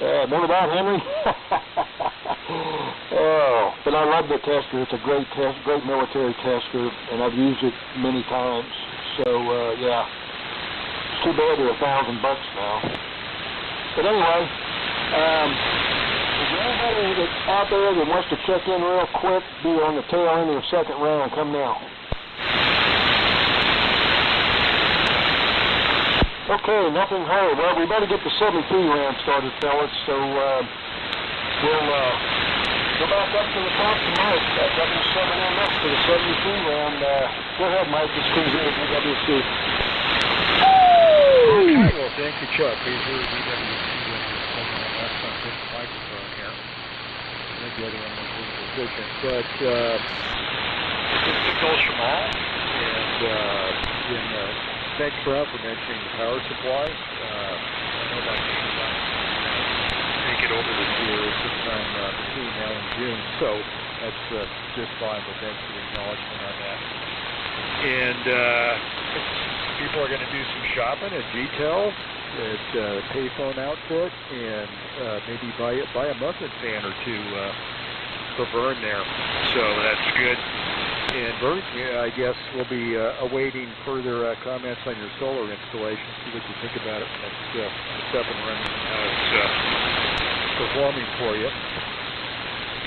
Remember that, Henry? Oh, but I love the tester. It's a great military tester, and I've used it many times. So yeah, it's too bad they're $1,000 now. But anyway, is there anybody that's out there that wants to check in real quick? Be on the tail end of the second round. Come now. Okay, nothing hurry. Well, we better get the 73 round started, fellas. So we'll go back up to the top to Mike. W7MS for the 73 round. Go ahead, Mike. It's K0DWC. Okay, well, thank you, Chuck. K0DWC with the 7MS on this microphone here. I'm getting on this position. But it's Nicole Shamal, and thanks, Brad, for mentioning the power supply. I know my team is on take it over this year sometime between now and June, so that's just fine, but thanks for the acknowledgement on that. And people are going to do some shopping at detail at payphone outfit, and maybe buy a muffin fan or two for Vern there, so that's good. And Vern, I guess we'll be awaiting further comments on your solar installation, see what you think about it when it's up and running and how it's performing for you.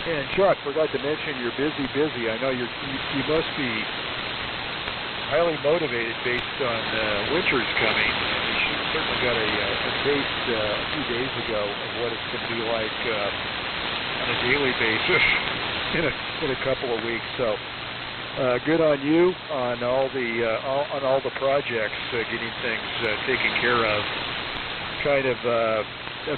And Chuck, forgot to mention you're busy. I know you must be highly motivated based on winter's coming. You certainly got a taste a few days ago of what it's going to be like on a daily basis in a couple of weeks. So. Good on you on all the projects, getting things taken care of. Kind of a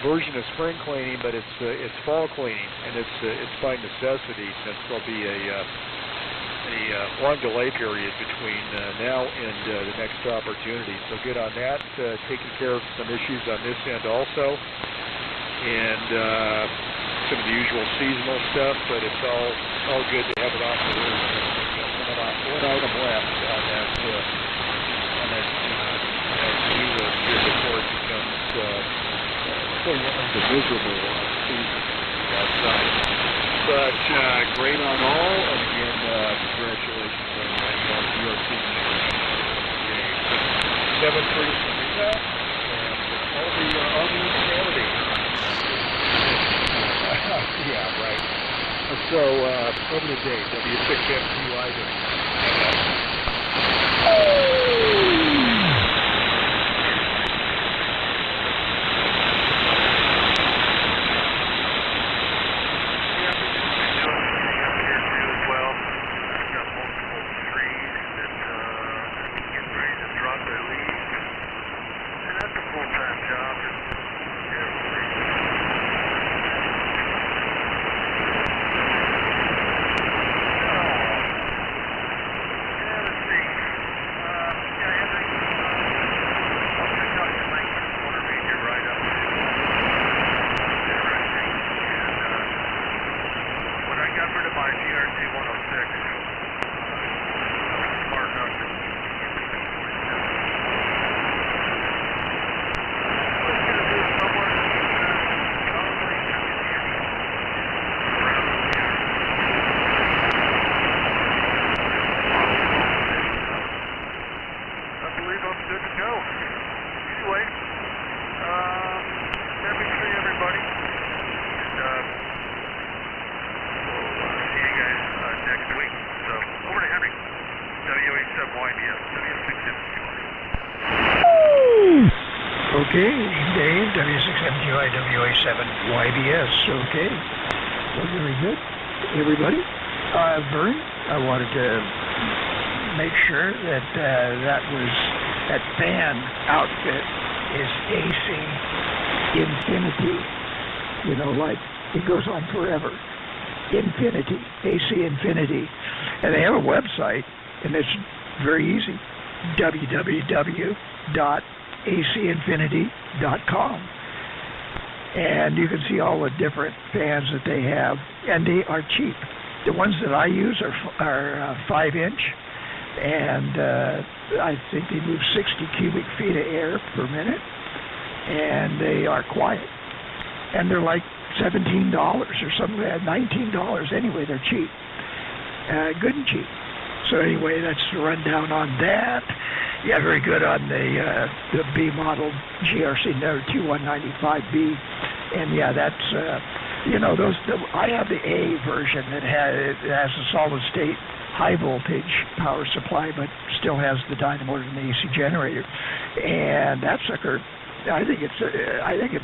version of spring cleaning, but it's fall cleaning, and it's by necessity since there'll be a long delay period between now and the next opportunity. So good on that. Taking care of some issues on this end also, and some of the usual seasonal stuff, but it's all good to have it off the roof. One item left on that new list here before it becomes the miserable season outside. But great on all, and again, congratulations on that VRC game. 7-3 Serena, and all the insanity. Yeah, right. So, over the day, W6MTY doing. WA7YBS, Okay, Dave, W6MTY, WA7YBS, okay. Well, very good, everybody. Vern, I wanted to make sure that that fan outfit is AC Infinity. You know, like it goes on forever. Infinity, AC Infinity. And they have a website, and it's very easy, www.acinfinity.com. And you can see all the different fans that they have, and they are cheap. The ones that I use are 5-inch, and I think they move 60 cubic feet of air per minute, and they are quiet. And they're like $17 or something like that, $19. Anyway, they're cheap. Good and cheap. So anyway, that's the rundown on that. Yeah, very good on the B model GRC 2195B. And yeah, that's, you know, I have the A version that has a solid state high voltage power supply, but still has the dynamo and the AC generator. And that sucker, I think it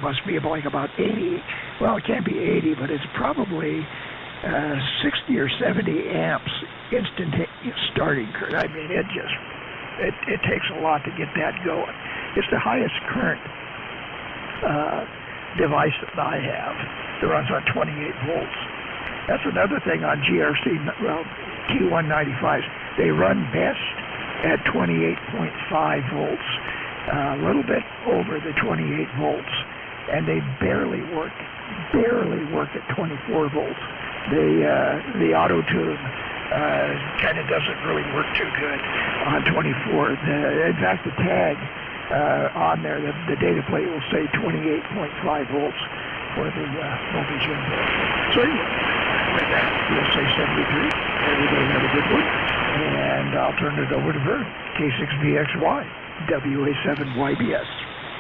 must be about 80. Well, it can't be 80, but it's probably 60 or 70 amps instantaneous starting current. I mean, it takes a lot to get that going. It's the highest current device that I have. It runs on 28 volts. That's another thing on GRC, well, T195s. They run best at 28.5 volts. A little bit over the 28 volts, and they barely work at 24 volts. The auto tune kind of doesn't really work too good on 24. In fact, the tag on there, the data plate will say 28.5 volts for the voltage input. So anyway, with that, we'll say 73. Everybody have a good one, and I'll turn it over to Vert, K0DWC WA7YBS,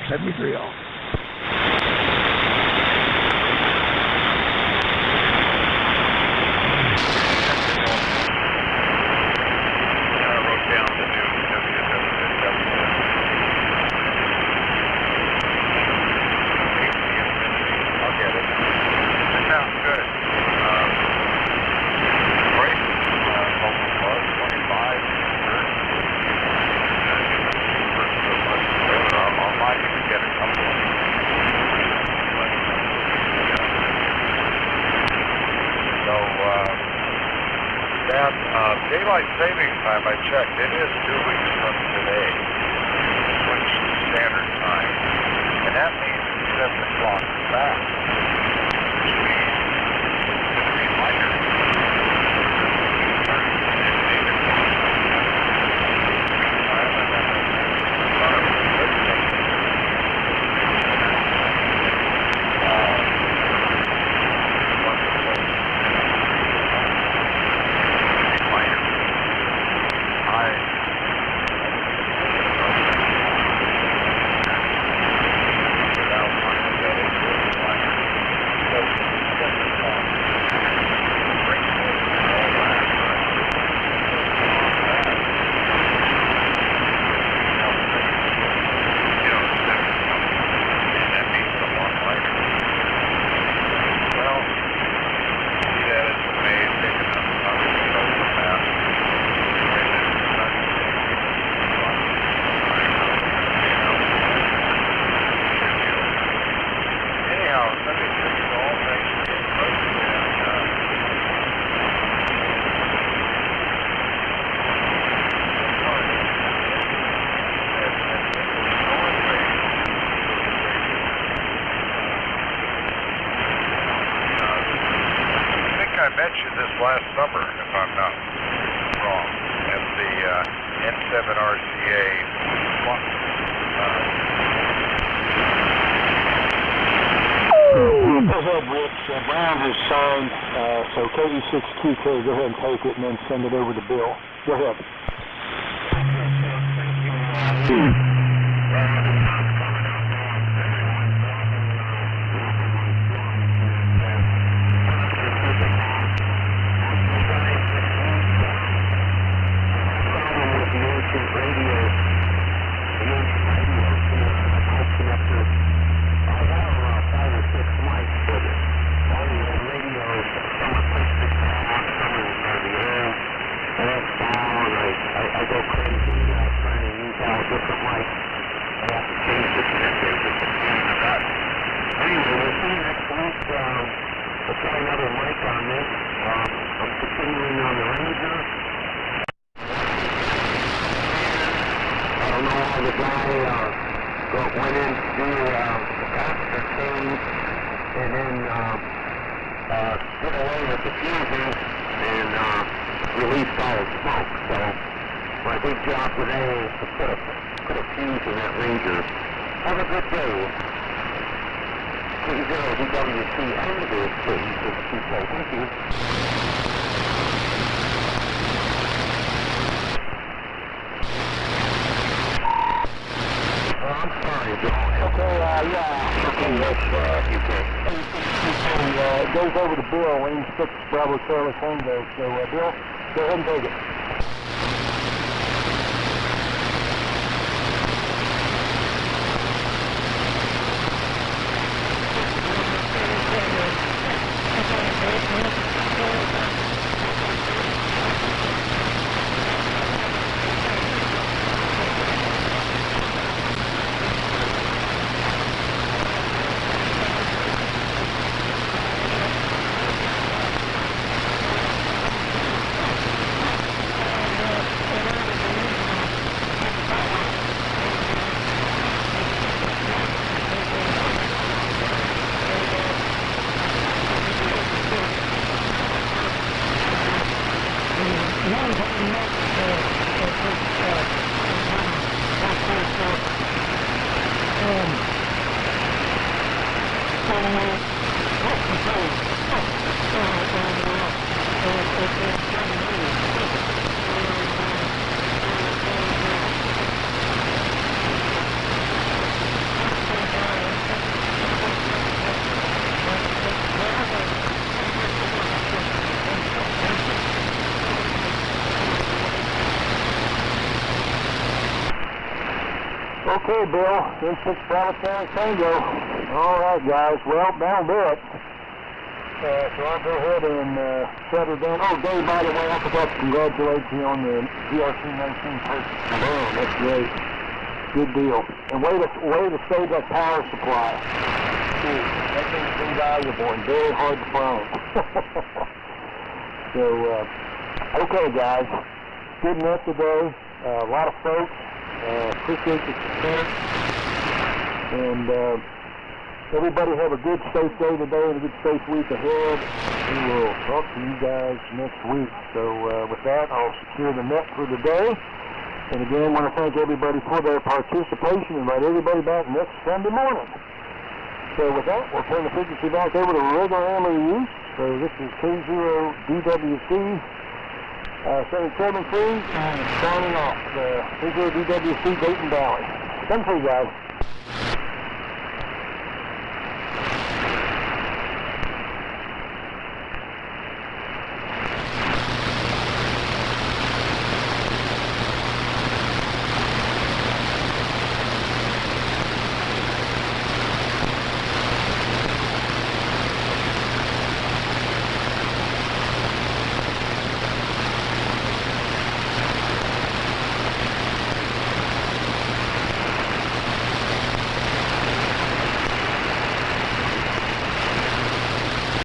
73 all. Daylight savings time, I checked, it is 2 weeks from today, switch to standard time, and that means it's 7 o'clock back, which means it's going to be lighter. I mentioned this last summer, if I'm not wrong, at the N7RCA Plus. Go ahead, Rich. Brown has signed, so KD6QK, go ahead and take it and then send it over to Bill. Go ahead. I go crazy trying to use all different mics. I have to change another mic on this. I'm continuing on the Ranger. I don't know how the guy went in to do the capacitor change and then did away with the fuses and released all the smoke. So my big job today is to put a fuse in that Ranger. Have a good day. K0DWC and WA7YBS. Thank you. I'm sorry, Bill. Okay, yeah. Okay, yes, you can. It goes over to Bill, Wayne 6 Bravo Charlie Tango. So, Bill, go ahead and take it. Okay, Bill, M6 Bravo Charlie Tango. All right, guys. Well, that'll do it. So I'll go ahead and shut her down. Oh, Dave, by the way, I forgot to congratulate you on the PRC 19 purchase. Oh, that's great. Good deal. And way to save that power supply. That thing's invaluable and very hard to find. So, okay, guys. Good enough today. A lot of folks. Appreciate the support. And everybody have a good, safe day today and a good, safe week ahead. We will talk to you guys next week. So with that, I'll secure the net for the day. And again, I want to thank everybody for their participation and invite everybody back next Sunday morning. So with that, we'll turn the frequency back over to regular Emily use. So this is K0DWC. 77 Creek, and signing off. K0DWC Dayton Valley. Thanks, guys.